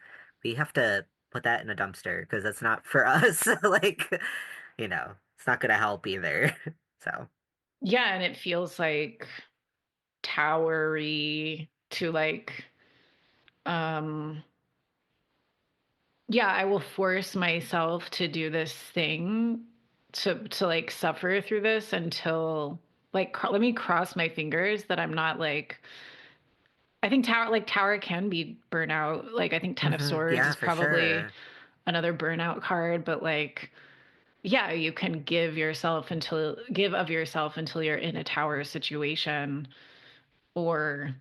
we have to put that in a dumpster because that's not for us. Like, it's not gonna help either. So, Yeah, and it feels like towery to like um yeah, I will force myself to do this thing to like suffer through this until like let me cross my fingers that I'm not like I think tower can be burnout. Like I think Ten of Swords yeah, is for probably sure. another burnout card, but like yeah, you can give of yourself until you're in a tower situation, or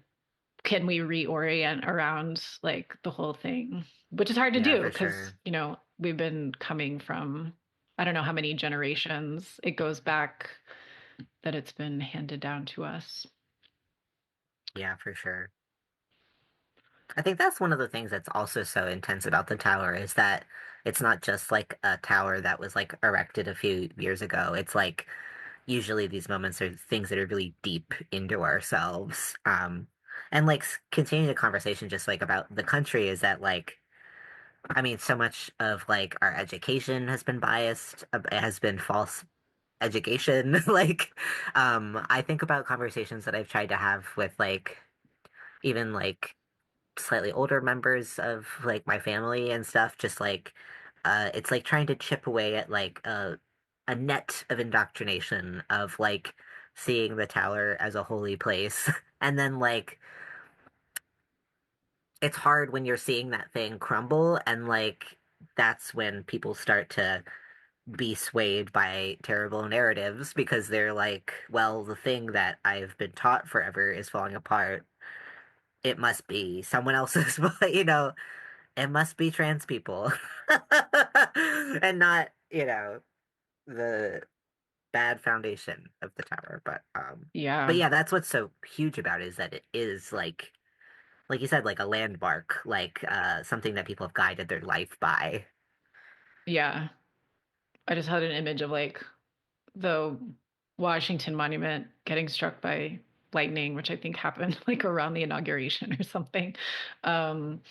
can we reorient around like the whole thing, which is hard to Yeah, do for because, sure. we've been coming from I don't know how many generations it goes back that it's been handed down to us. Yeah, for sure. I think that's one of the things that's also so intense about the tower is that it's not just like a tower that was like erected a few years ago. It's like usually these moments are things that are really deep into ourselves. And like continuing the conversation just like about the country is that like, I mean, so much of like our education has been biased, it has been false education. Like, I think about conversations that I've tried to have with like even like slightly older members of like my family and stuff, just like it's like trying to chip away at like a net of indoctrination of like seeing the tower as a holy place. And then like it's hard when you're seeing that thing crumble and like that's when people start to be swayed by terrible narratives because they're like, well, the thing that I've been taught forever is falling apart. It must be someone else's, it must be trans people and not, the bad foundation of the tower. But Yeah. yeah, that's what's so huge about it is that it is like you said, like a landmark, like something that people have guided their life by. Yeah. I just had an image of like the Washington Monument getting struck by lightning, which I think happened like around the inauguration or something. Um,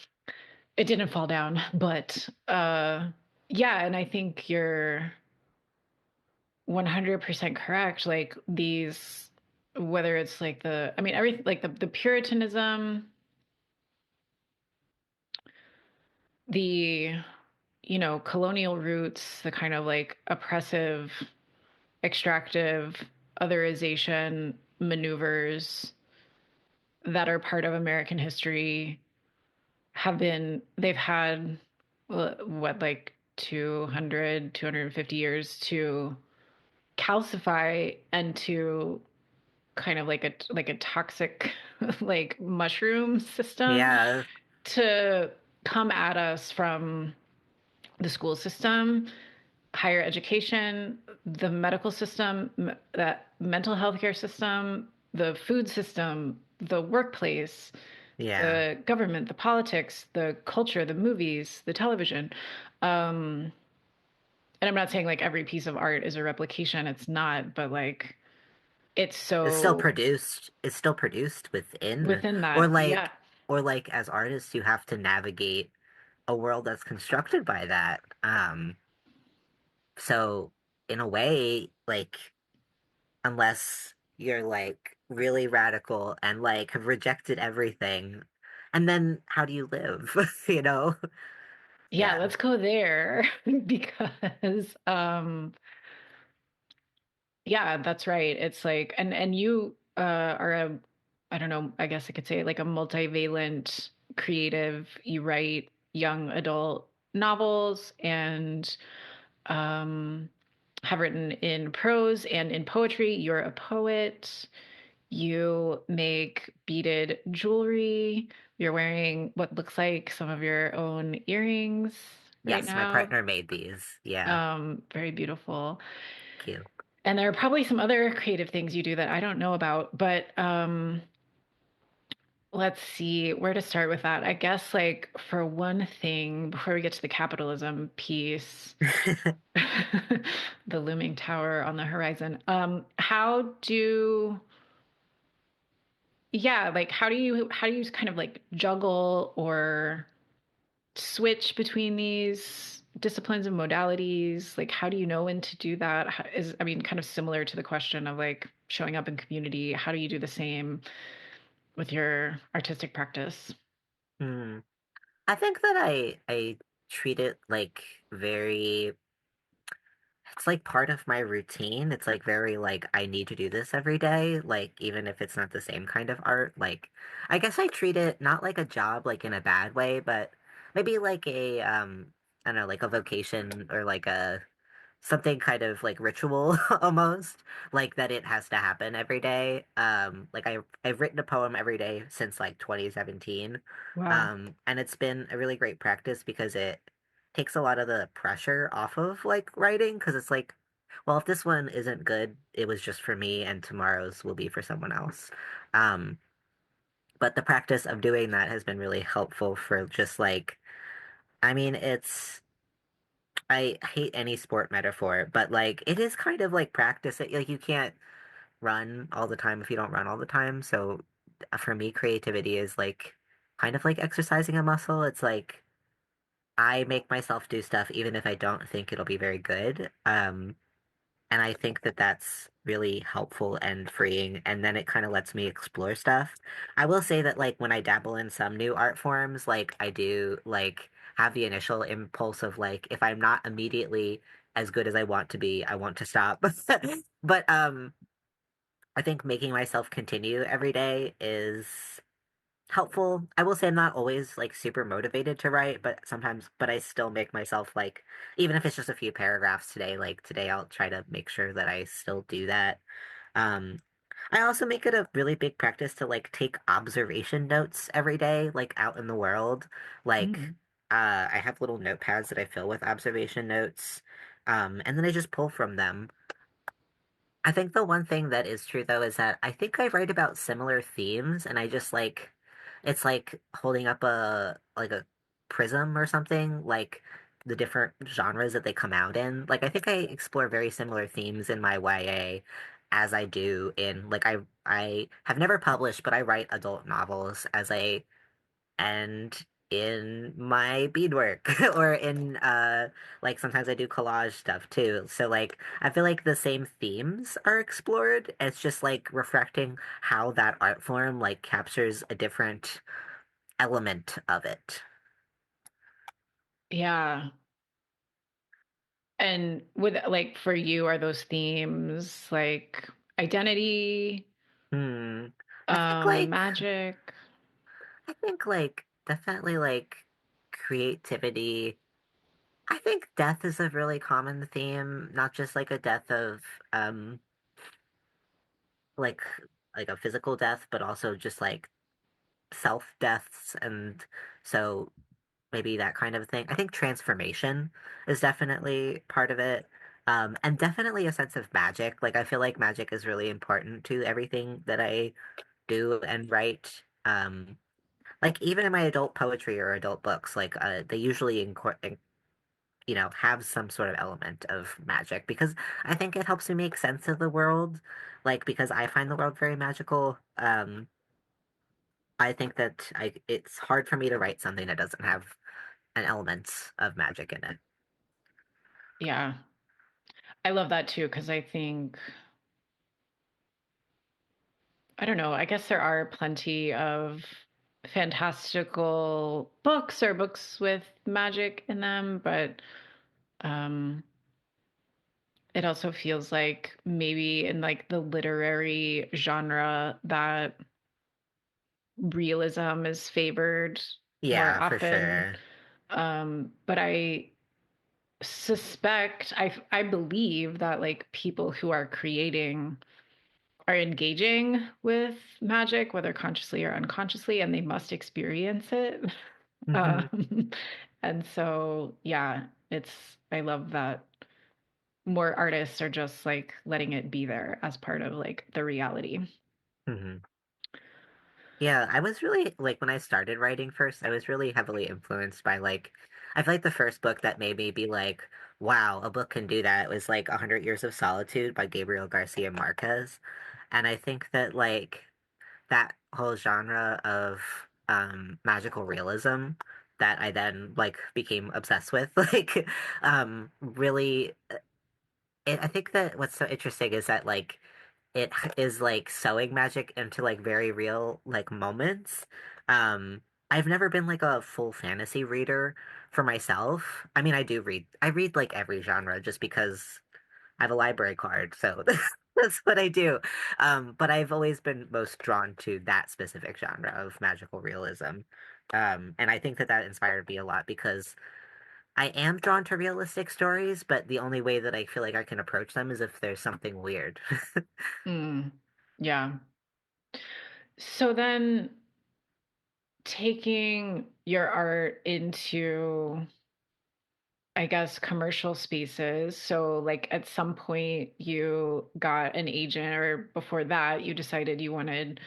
it didn't fall down, but yeah, and I think you're 100% correct. Like these, whether it's like I mean, everything like the Puritanism, the colonial roots, the kind of like oppressive, extractive, otherization maneuvers that are part of American history they've had what like 250 years to calcify and to kind of like a toxic like mushroom system Yeah, to come at us from the school system, higher education, the medical system, that mental health care system, the food system, the workplace, Yeah. the government, the politics, the culture, the movies, the television. Um, and I'm not saying like every piece of art is a replication. It's not, but like it's so It's still produced within, within or that. Yeah. like, or like as artists, you have to navigate a world that's constructed by that. So in a way, like, unless you're like really radical and like have rejected everything, and then how do you live? You know? Yeah, Yeah. let's go there because yeah, that's right. It's like and you are a I don't know, I guess I could say like a multivalent creative. You write young adult novels and um have written in prose and in poetry. You're a poet. You make beaded jewelry. You're wearing what looks like some of your own earrings right Yes, my now. partner made these. Yeah. Very beautiful. Cute. And there are probably some other creative things you do that I don't know about, but let's see where to start with that. I guess, like, for one thing, before we get to the capitalism piece, the looming tower on the horizon, yeah, like, how do you kind of like juggle or switch between these disciplines and modalities? Like, how do you know when to do that? I mean, kind of similar to the question of like showing up in community. How do you do the same with your artistic practice? Hmm. I think that I treat it like very it's like part of my routine. It's like very like I need to do this every day, like even if it's not the same kind of art. Like I guess I treat it not like a job like in a bad way, but maybe like a I don't know, like a vocation or like a something kind of like ritual almost, like that it has to happen every day. Like I've written a poem every day since like 2017. Wow. And it's been a really great practice because it takes a lot of the pressure off of like writing because it's like, well, if this one isn't good, it was just for me and tomorrow's will be for someone else. Um, but the practice of doing that has been really helpful for just like, I mean, it's I hate any sport metaphor, but like it is kind of like practice. Like you can't run all the time if you don't run all the time. So for me, creativity is like kind of like exercising a muscle. It's like I make myself do stuff even if I don't think it'll be very good. And I think that that's really helpful and freeing. And then it kind of lets me explore stuff. I will say that, like, when I dabble in some new art forms, like, I do, like, have the initial impulse of, like, if I'm not immediately as good as I want to be, I want to stop. But, I think making myself continue every day is helpful. I will say I'm not always like super motivated to write, but sometimes, but I still make myself like, even if it's just a few paragraphs today, like today I'll try to make sure that I still do that. Um, I also make it a really big practice to like take observation notes every day, like out in the world. Like, Mm. I have little notepads that I fill with observation notes. And then I just pull from them. I think the one thing that is true though is that I think I write about similar themes and I just like it's like holding up a prism or something, like the different genres that they come out in. Like I think I explore very similar themes in my YA as I do in like I have never published, but I write adult novels as a and in my beadwork or in like sometimes I do collage stuff too. So like I feel like the same themes are explored. It's just like reflecting how that art form like captures a different element of it. Yeah. And with like for you, are those themes like identity, Hmm. I think like magic? definitely like creativity. I think death is a really common theme, not just like a death of um like like a physical death, but also just like self deaths and so maybe that kind of thing. I think transformation is definitely part of it. And definitely a sense of magic. Like I feel like magic is really important to everything that I do and write. Like even in my adult poetry or adult books, like they usually have some sort of element of magic because I think it helps me make sense of the world. Like because I find the world very magical. I think that it's hard for me to write something that doesn't have an element of magic in it. Yeah, I love that too because I think I don't know, I guess there are plenty of fantastical books or books with magic in them, but um it also feels like maybe in like the literary genre that realism is favored more Yeah, for often. sure. But I suspect, I believe that like people who are creating are engaging with magic, whether consciously or unconsciously, and they must experience it. Hmm. Um, and so, yeah, I love that more artists are just like letting it be there as part of like the reality. Hmm. Yeah, I was really like when I started writing first, I was really heavily influenced by like I feel like the first book that made me be like, wow, a book can do that was like 100 Years of Solitude by Gabriel Garcia Marquez. And I think that like that whole genre of magical realism that I then like became obsessed with, like really I think that what's so interesting is that like it is like sewing magic into like very real like moments. I've never been like a full fantasy reader for myself. I mean, I read like every genre just because I have a library card, so that's what I do. But I've always been most drawn to that specific genre of magical realism. And I think that that inspired me a lot because I am drawn to realistic stories, but the only way that I feel like I can approach them is if there's something weird. Mm, yeah. So then taking your art into, I guess, commercial spaces. So, like, at some point, you got an agent, or before that, you decided you wanted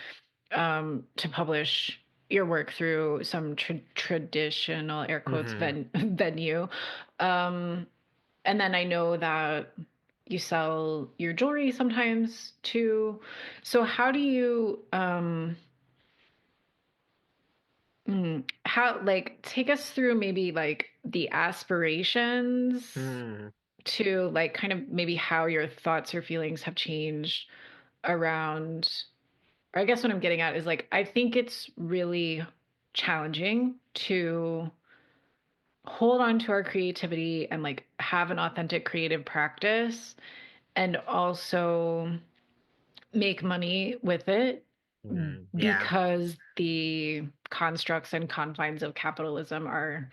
to publish your work through some traditional air quotes Hmm. venue. Um, and then I know that you sell your jewelry sometimes too. So, how do you, how, like, take us through maybe like the aspirations Hmm. to like kind of maybe how your thoughts or feelings have changed around, or I guess what I'm getting at is like, I think it's really challenging to hold on to our creativity and like have an authentic creative practice and also make money with it Hmm. Yeah. because the constructs and confines of capitalism are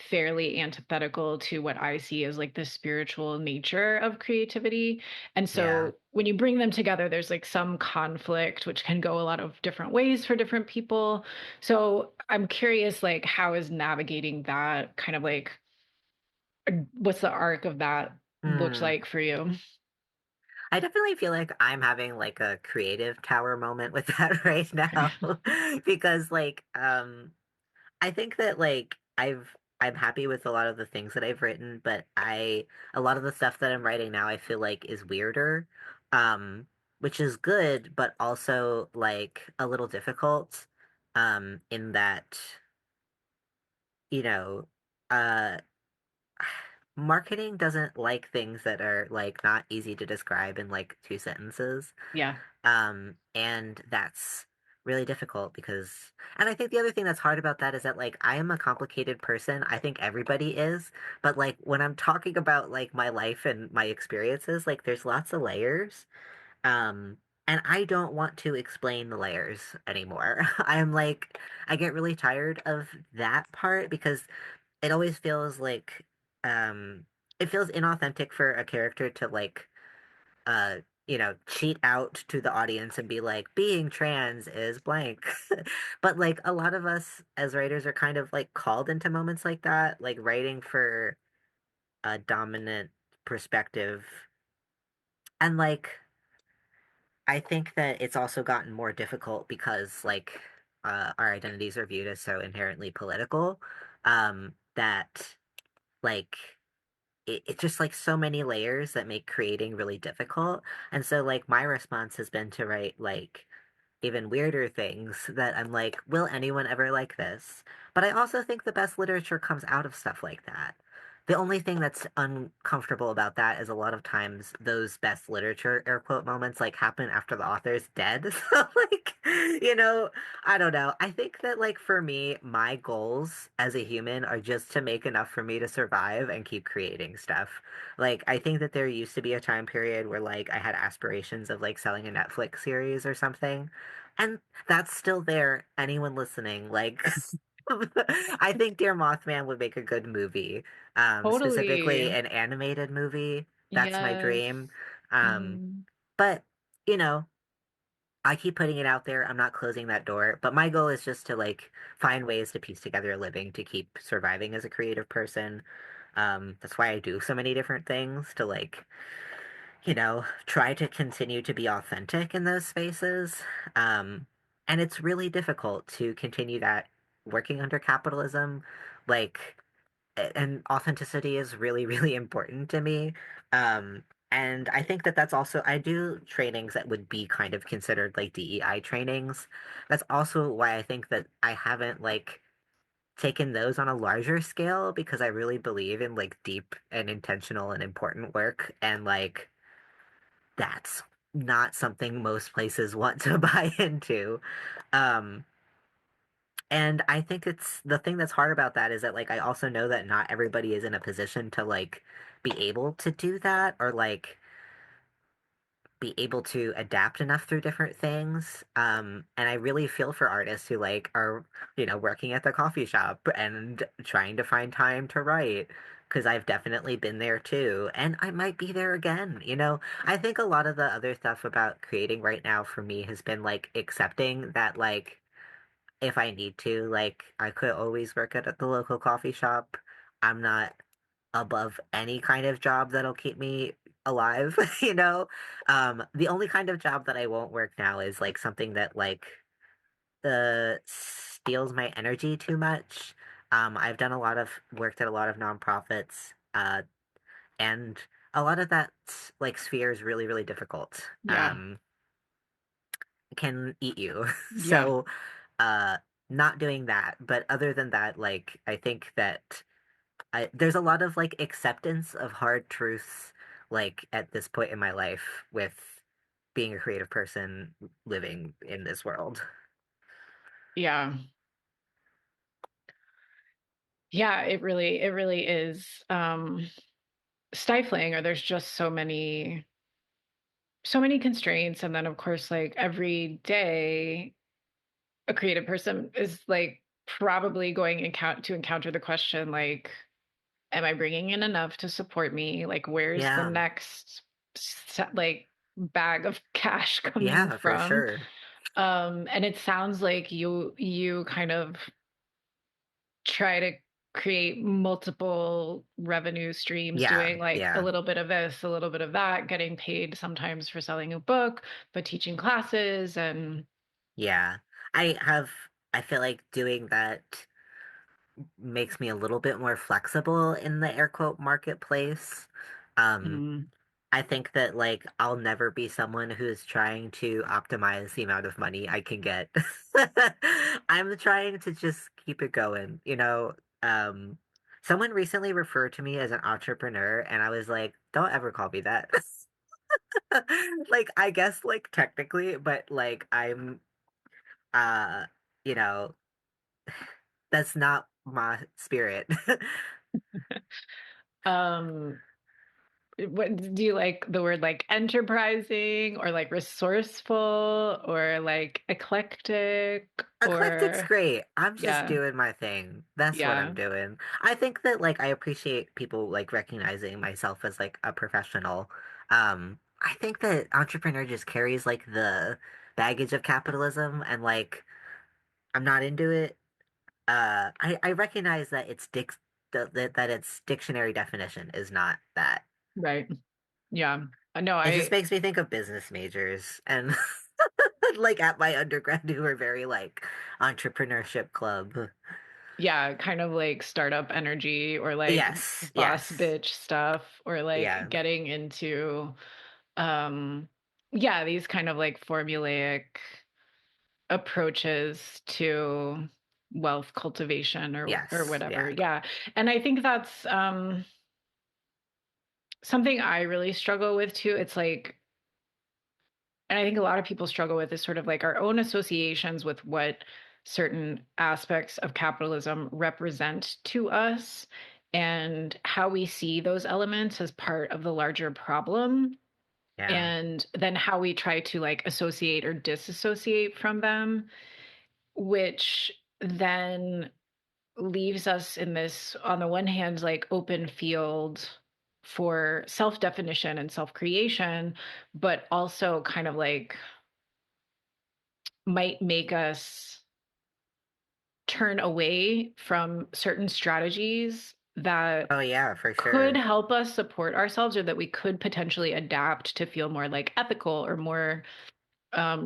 fairly antithetical to what I see as like the spiritual nature of creativity. And Yeah. so when you bring them together, there's like some conflict, which can go a lot of different ways for different people. So I'm curious, like, how is navigating that kind of like, what's the arc of that looked Hmm. like for you? I definitely feel like I'm having like a creative tower moment with that right now because like I think that like I'm happy with a lot of the things that I've written, but I a lot of the stuff that I'm writing now I feel like is weirder. Which is good, but also like a little difficult in that, you know, uh marketing doesn't like things that are like not easy to describe in like two sentences. Yeah. And that's really difficult because, and I think the other thing that's hard about that is that like I am a complicated person. I think everybody is, but like when I'm talking about like my life and my experiences, like there's lots of layers. And I don't want to explain the layers anymore. I'm like, I get really tired of that part because it always feels like, um, it feels inauthentic for a character to like uh, cheat out to the audience and be like, being trans is blank. But like a lot of us as writers are kind of like called into moments like that, like writing for a dominant perspective. And like I think that it's also gotten more difficult because like our identities are viewed as so inherently political, that like it's just like so many layers that make creating really difficult. And so like my response has been to write like even weirder things that I'm like, will anyone ever like this? But I also think the best literature comes out of stuff like that. The only thing that's uncomfortable about that is a lot of times those best literature air quote moments like happen after the author's dead. So like, you know, I don't know. I think that like for me, my goals as a human are just to make enough for me to survive and keep creating stuff. Like I think that there used to be a time period where like I had aspirations of like selling a Netflix series or something. And that's still there. Anyone listening, like, I think Dear Mothman would make a good movie. Specifically Totally. an animated movie. That's my Yes. dream. Um, Mhm. but, you know, I keep putting it out there. I'm not closing that door. But my goal is just to, like, find ways to piece together a living to keep surviving as a creative person. That's why I do so many different things to, like, try to continue to be authentic in those spaces. Um, and it's really difficult to continue that working under capitalism. Like, and authenticity is really, really important to me. And I think that that's also, I do trainings that would be kind of considered like DEI trainings. That's also why I think that I haven't like taken those on a larger scale because I really believe in like deep and intentional and important work. And like, that's not something most places want to buy into. Um, and I think it's the thing that's hard about that is that like I also know that not everybody is in a position to like be able to do that or like be able to adapt enough through different things. And I really feel for artists who like are, working at the coffee shop and trying to find time to write. Because I've definitely been there too, and I might be there again. I think a lot of the other stuff about creating right now for me has been like accepting that like if I need to, like I could always work at the local coffee shop. I'm not above any kind of job that'll keep me alive, you know? The only kind of job that I won't work now is like something that like steals my energy too much. I've done a lot of worked at a lot of nonprofits, and a lot of that like sphere is really, really difficult. Yeah. Can eat you. Yeah. So, uh, not doing that. But other than that, like I think that there's a lot of like acceptance of hard truths, like at this point in my life with being a creative person living in this world. Yeah. Yeah, it really is stifling, or there's just so many constraints. And then of course, like every day a creative person is like probably going to encounter the question like, am I bringing in enough to support me? Like, where's the Yeah, next like bag of cash coming yeah, for from? sure. And it sounds like you kind of try to create multiple revenue streams, Yeah, doing like a yeah, little bit of this, a little bit of that, getting paid sometimes for selling a book, but teaching classes. And yeah. I feel like doing that makes me a little bit more flexible in the air quote marketplace. Um, mm, I think that like I'll never be someone who's trying to optimize the amount of money I can get. I'm trying to just keep it going. Someone recently referred to me as an entrepreneur and I was like, don't ever call me that. Like I guess like technically, but like I'm uh you know, that's not my spirit. um what do you like, the word like enterprising or like resourceful or like eclectic Eclectic's or great. I'm just yeah, doing my thing. That's what I'm yeah, doing. I think that like I appreciate people like recognizing myself as like a professional. I think that entrepreneur just carries like the baggage of capitalism and like I'm not into it. I recognize that that its dictionary definition is not that. Right. Yeah. No, It just I, makes me think of business majors and like at my undergrad who were very like entrepreneurship club. yeah, kind of like startup energy or like Yes, boss yes. bitch stuff or like Yeah, getting into, um, yeah, these kind of like formulaic approaches to wealth cultivation or yes, whatever. yeah, Yeah. And I think that's something I really struggle with too. It's like, and I think a lot of people struggle with is sort of like our own associations with what certain aspects of capitalism represent to us and how we see those elements as part of the larger problem, yeah. and then how we try to like associate or disassociate from them, which then leaves us in this, on the one hand, like open field for self definition and self creation, but also kind of like might make us turn away from certain strategies that Oh yeah, for could sure. help us support ourselves or that we could potentially adapt to feel more like ethical or more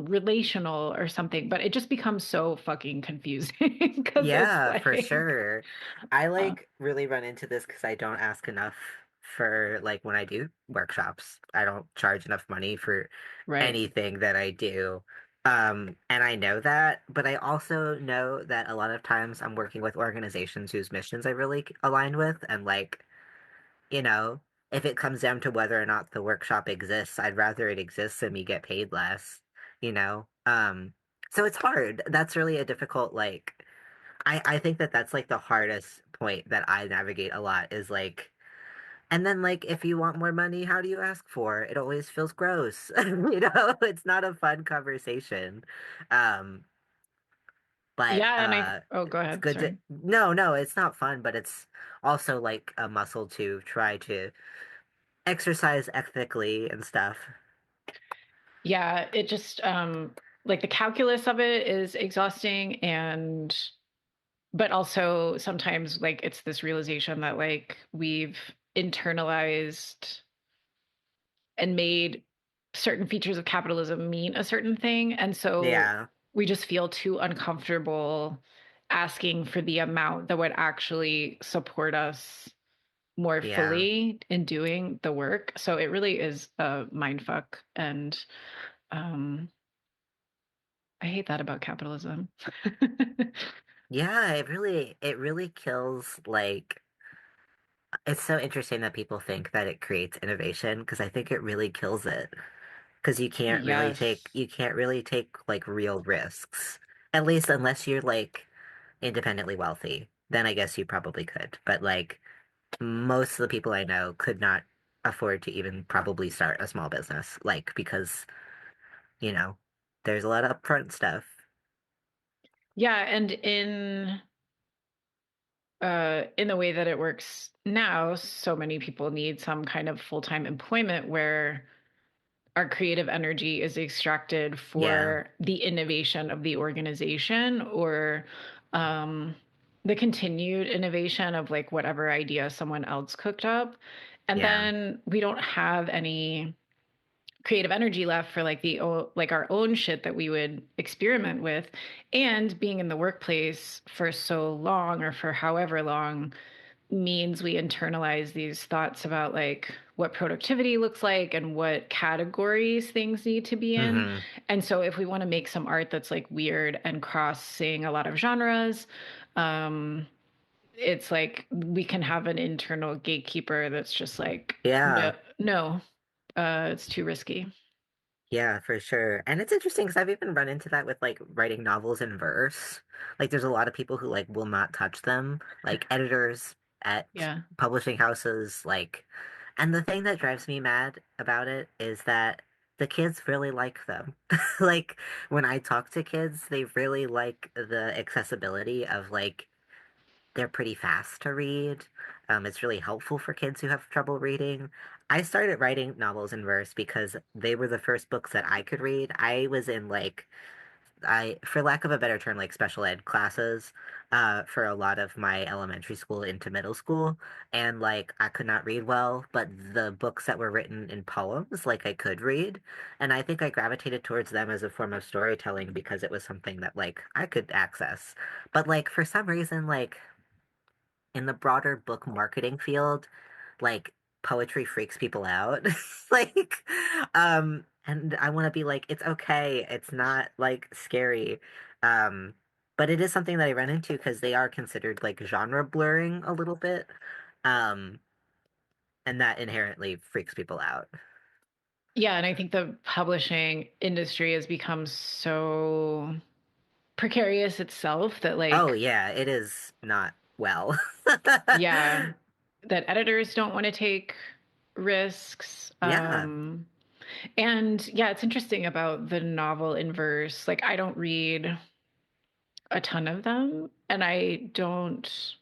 relational or something, but it just becomes so fucking confusing because it's Yeah, for like sure. I uh, like really run into this because I don't ask enough for like when I do workshops. I don't charge enough money for right. anything that I do. And I know that, but I also know that a lot of times I'm working with organizations whose missions I really align with, and like, you know, if it comes down to whether or not the workshop exists, I'd rather it exists and me get paid less, you know? So it's hard. That's really a difficult like I think that that's like the hardest point that I navigate a lot is like, and then like if you want more money, how do you ask for it? It always feels gross. You know, it's not a fun conversation. Um, but Yeah, and I oh go it's ahead, good to sorry. no, it's not fun, but it's also like a muscle to try to exercise ethically and stuff. Yeah, it just like the calculus of it is exhausting, and but also sometimes like it's this realization that like we've internalized and made certain features of capitalism mean a certain thing. And so Yeah, we just feel too uncomfortable asking for the amount that would actually support us more yeah. fully in doing the work. So it really is a mind fuck. And um, I hate that about capitalism. Yeah, it really kills like it's so interesting that people think that it creates innovation because I think it really kills it. Because Yes. you can't really take like real risks. At least unless you're like independently wealthy. Then I guess you probably could. But like most of the people I know could not afford to even probably start a small business. Like because, you know, there's a lot of upfront stuff. Yeah. And in the way that it works now, so many people need some kind of full-time employment where our creative energy is extracted Yeah, for the innovation of the organization or um, the continued innovation of like whatever idea someone else cooked up. And yeah, then we don't have any creative energy left for like like our own shit that we would experiment with. And being in the workplace for so long or for however long means we internalize these thoughts about like what productivity looks like and what categories things need to be in. hmm, And so if we want to make some art that's like weird and crossing a lot of genres, um it's like we can have an internal gatekeeper that's just like no, yeah. no, it's too risky. Yeah, for sure. And it's interesting because I've even run into that with like writing novels in verse. Like there's a lot of people who like will not touch them, like editors at Yeah. publishing houses, like and the thing that drives me mad about it is that the kids really like them. Like when I talk to kids, they really like the accessibility of like they're pretty fast to read. It's really helpful for kids who have trouble reading. I started writing novels in verse because they were the first books that I could read. I was in like for lack of a better term, like special ed classes, for a lot of my elementary school into middle school. And like, I could not read well, but the books that were written in poems, like I could read. And I think I gravitated towards them as a form of storytelling because it was something that like I could access. But like, for some reason, like in the broader book marketing field, like poetry freaks people out. Like, and I want to be like, it's okay. It's not like scary. Um, but it is something that I run into because they are considered like genre blurring a little bit. Um, and that inherently freaks people out. Yeah, and I think the publishing industry has become so precarious itself that Oh like, yeah, it is not well. yeah, that editors don't want to take risks. Yeah. And yeah, it's interesting about the novel in verse. Like, I don't read a ton of them, and I don't,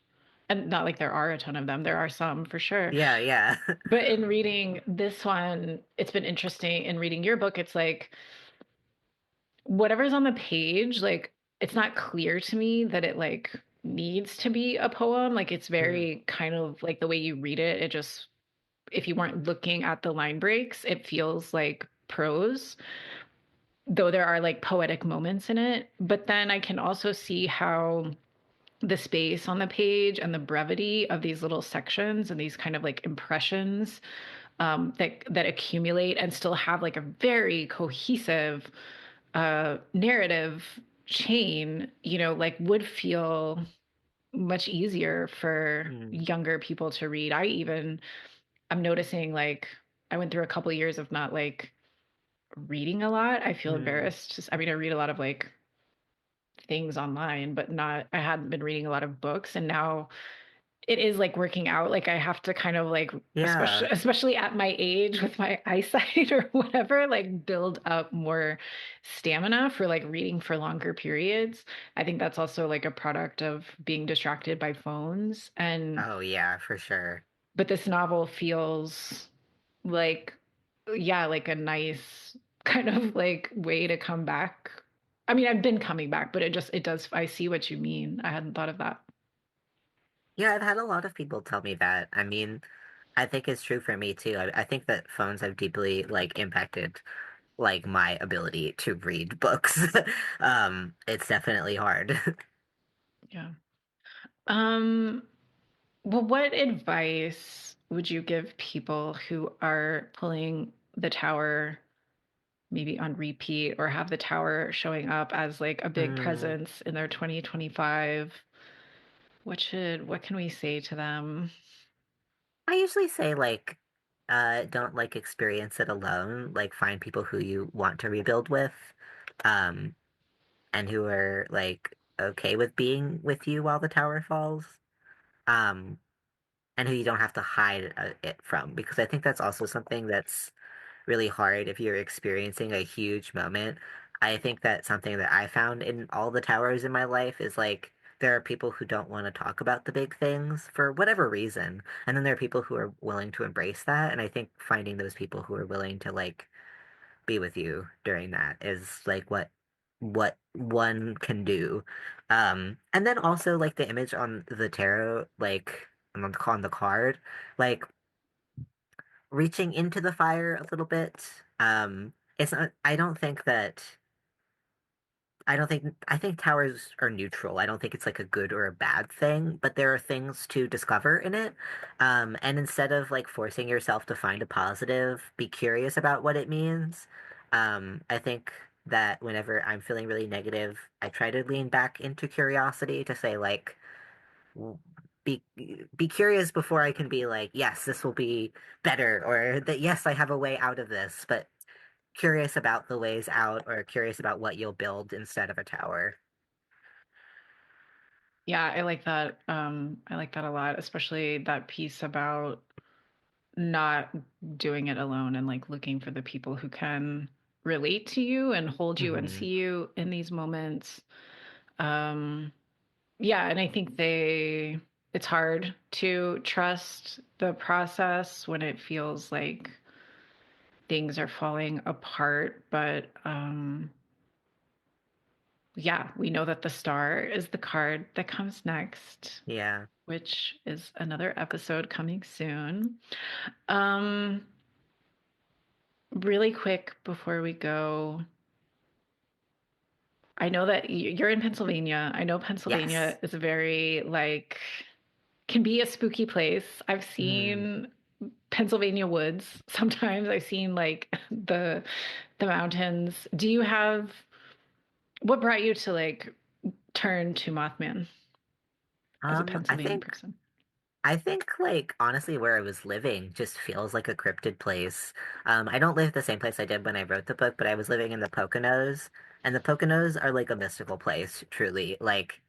and not like there are a ton of them, there are some for sure. Yeah, yeah. But in reading this one, it's been interesting. In reading your book, it's like whatever's on the page, like it's not clear to me that it like needs to be a poem. Like it's Mm, very kind of like the way you read it, it just, if you weren't looking at the line breaks, it feels like prose, though there are like poetic moments in it. But then I can also see how the space on the page and the brevity of these little sections and these kind of like impressions that accumulate and still have like a very cohesive narrative chain, you know, like would feel much easier for mm, younger people to read. I'm noticing like I went through a couple years of not like reading a lot. I feel mm. embarrassed. I mean, I read a lot of like things online, but not, I hadn't been reading a lot of books. And now it is like working out. Like I have to kind of like, Yeah. especially at my age with my eyesight or whatever, like build up more stamina for like reading for longer periods. I think that's also like a product of being distracted by phones. And, Oh yeah, for sure. but this novel feels like, yeah, like a nice kind of like way to come back. I mean, I've been coming back, but it does, I see what you mean. I hadn't thought of that. Yeah, I've had a lot of people tell me that. I mean, I think it's true for me too. I think that phones have deeply like impacted like my ability to read books. It's definitely hard. Yeah. Um, well, what advice would you give people who are pulling the tower maybe on repeat or have the tower showing up as like a big Mm, presence in their 2025? What can we say to them? I usually say like don't like experience it alone. Like find people who you want to rebuild with, um, and who are like okay with being with you while the tower falls. Um, and who you don't have to hide it from, because I think that's also something that's really hard if you're experiencing a huge moment. I think that something that I found in all the towers in my life is like there are people who don't want to talk about the big things for whatever reason, and then there are people who are willing to embrace that, and I think finding those people who are willing to like be with you during that is like what one can do. And then also like the image on the tarot, like on the card, like reaching into the fire a little bit. It's not, I think towers are neutral. I don't think it's like a good or a bad thing, but there are things to discover in it. And instead of like forcing yourself to find a positive, be curious about what it means. I think that whenever I'm feeling really negative, I try to lean back into curiosity to say like, w- be be curious before I can be like, yes, this will be better, or that yes, I have a way out of this, but curious about the ways out or curious about what you'll build instead of a tower. Yeah, I like that. I like that a lot, especially that piece about not doing it alone and like looking for the people who can relate to you and hold you and Hmm. see you in these moments. Um, yeah, and I think it's hard to trust the process when it feels like things are falling apart, but yeah, we know that the star is the card that comes next, Yeah. which is another episode coming soon. Um, Really quick before we go, I know that you're in Pennsylvania. I know Yes. Pennsylvania is a very like can be a spooky place. I've Mm. seen Pennsylvania woods. Sometimes I've seen like the mountains. Do you have what brought you to like turn to Mothman as a I Pennsylvania think person? I think like honestly where I was living just feels like a cryptid place. I don't live the same place I did when I wrote the book, but I was living in the Poconos, and the Poconos are like a mystical place, truly. Like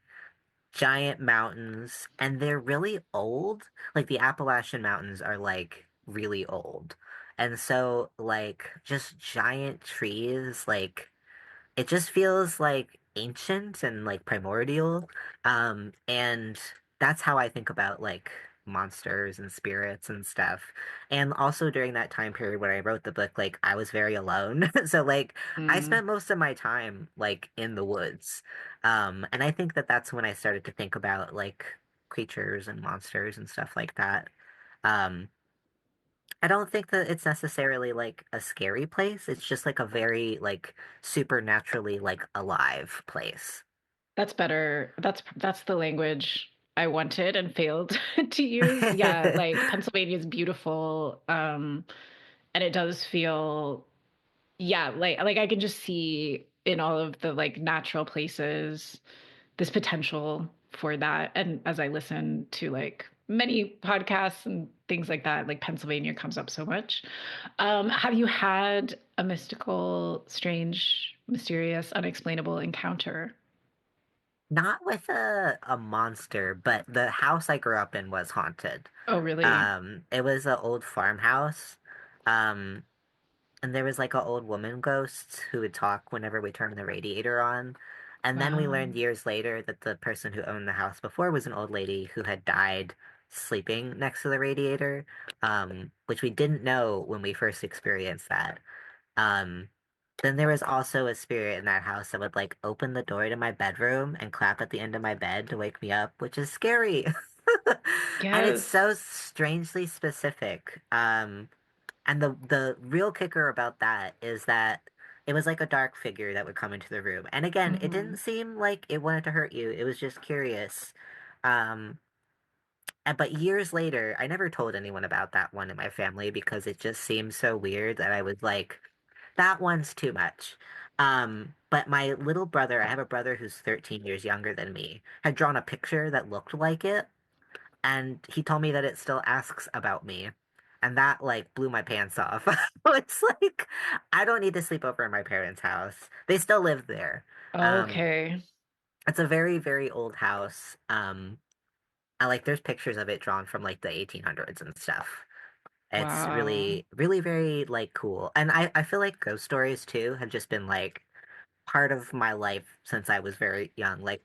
giant mountains, and they're really old. Like the Appalachian Mountains are like really old. And so like just giant trees, like it just feels like ancient and like primordial. And that's how I think about like monsters and spirits and stuff. And also during that time period when I wrote the book, like I was very alone. So like I Mm, spent most of my time like in the woods. And I think that that's when I started to think about like creatures and monsters and stuff like that. Um, I don't think that it's necessarily like a scary place. It's just like a very like supernaturally like alive place. that's better. That's the language I wanted and failed to use. Yeah, like Pennsylvania is beautiful. And it does feel yeah, like I can just see in all of the like natural places this potential for that. And as I listen to like many podcasts and things like that, like Pennsylvania comes up so much. Have you had a mystical, strange, mysterious, unexplainable encounter? Not with a monster, but the house I grew up in was haunted. Oh, really? It was an old farmhouse. Um, And there was like an old woman ghost who would talk whenever we turned the radiator on. And then we Wow. learned years later that the person who owned the house before was an old lady who had died sleeping next to the radiator, which we didn't know when we first experienced that. Um, then there was also a spirit in that house that would like open the door to my bedroom and clap at the end of my bed to wake me up, which is scary. And it's Yes. so strangely specific. And the real kicker about that is that it was like a dark figure that would come into the room. And again, it didn't Hmm. seem like it wanted to hurt you. It was just curious. Um, but years later, I never told anyone about that one in my family because it just seemed so weird that I was like, that one's too much. But my little brother, I have a brother who's 13 years younger than me, had drawn a picture that looked like it, and he told me that it still asks about me. And that like blew my pants off. It's like I don't need to sleep over at my parents' house. They still live there. Um, Okay. it's a very, very old house. I like there's pictures of it drawn from like the 1800s and stuff. It's Wow. really, really very like cool. And I feel like ghost stories too have just been like part of my life since I was very young. Like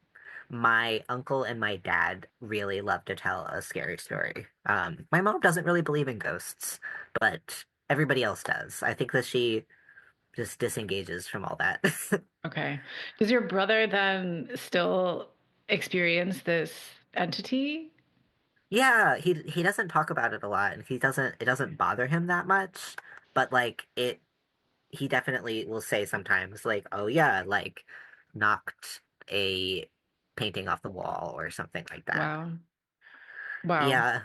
my uncle and my dad really love to tell a scary story. My mom doesn't really believe in ghosts, but everybody else does. I think that she just disengages from all that. Okay. Does your brother then still experience this entity? Yeah, he doesn't talk about it a lot, and he doesn't it doesn't bother him that much, but like it he definitely will say sometimes like, "Oh yeah, like knocked a painting off the wall or something like that." Wow. Wow. Yeah,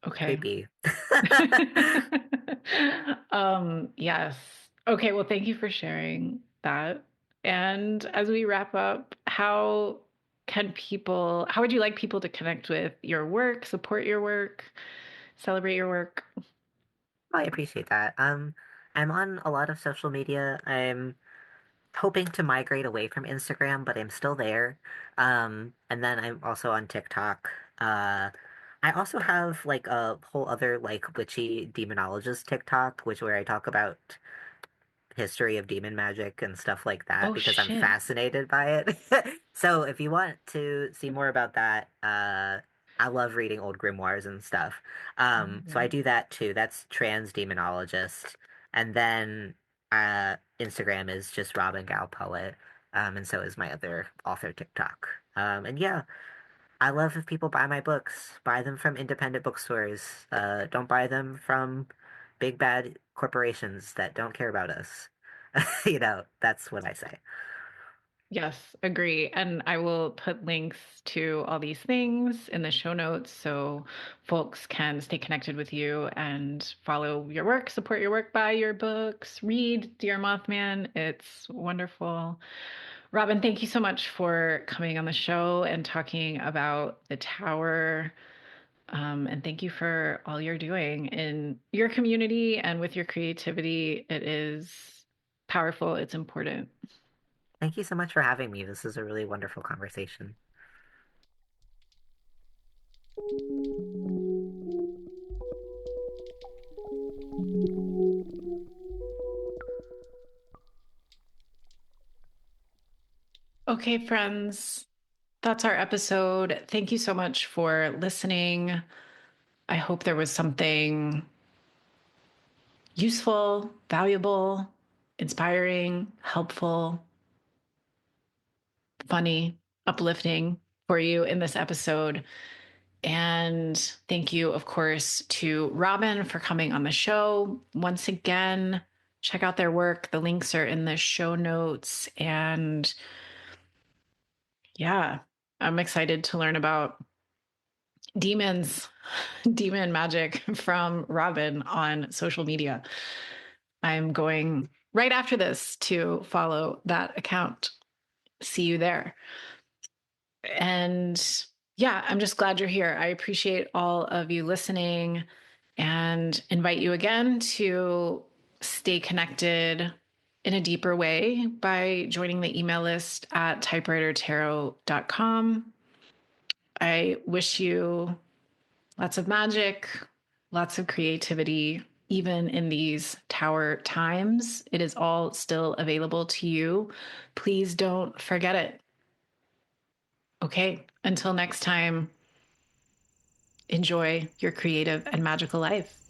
Okay. creepy. Yes. Okay, well, thank you for sharing that. And as we wrap up, how would you like people to connect with your work, support your work, celebrate your work? I appreciate that. I'm on a lot of social media. I'm hoping to migrate away from Instagram, but I'm still there. And then I'm also on TikTok. I also have like a whole other like witchy demonologist TikTok, which where I talk about history of demon magic and stuff like that Oh because I'm shit. fascinated by it. So if you want to see more about that, I love reading old grimoires and stuff. So I Amazing. do that too. That's trans demonologist. And then Instagram is just Robin Gow poet. And so is my other author TikTok. And yeah, I love if people buy my books. Buy them from independent bookstores. Don't buy them from big bad corporations that don't care about us. That's what I say. Yes, agree. And I will put links to all these things in the show notes so folks can stay connected with you and follow your work, support your work, buy your books, read Dear Mothman. It's wonderful. Robin, thank you so much for coming on the show and talking about the tower. And thank you for all you're doing in your community and with your creativity. It is powerful, it's important. Thank you so much for having me. This is a really wonderful conversation. Okay, friends, that's our episode. Thank you so much for listening. I hope there was something useful, valuable, inspiring, helpful, funny, uplifting for you in this episode. And thank you, of course, to Robin for coming on the show. Once again, check out their work. The links are in the show notes. And yeah, I'm excited to learn about demons, demon magic from Robin on social media. I'm going right after this to follow that account. See you there. And yeah, I'm just glad you're here. I appreciate all of you listening and invite you again to stay connected in a deeper way by joining the email list at typewritertarot.com. I wish you lots of magic, lots of creativity, even in these tower times. It is all still available to you. Please don't forget it. Okay, until next time, enjoy your creative and magical life.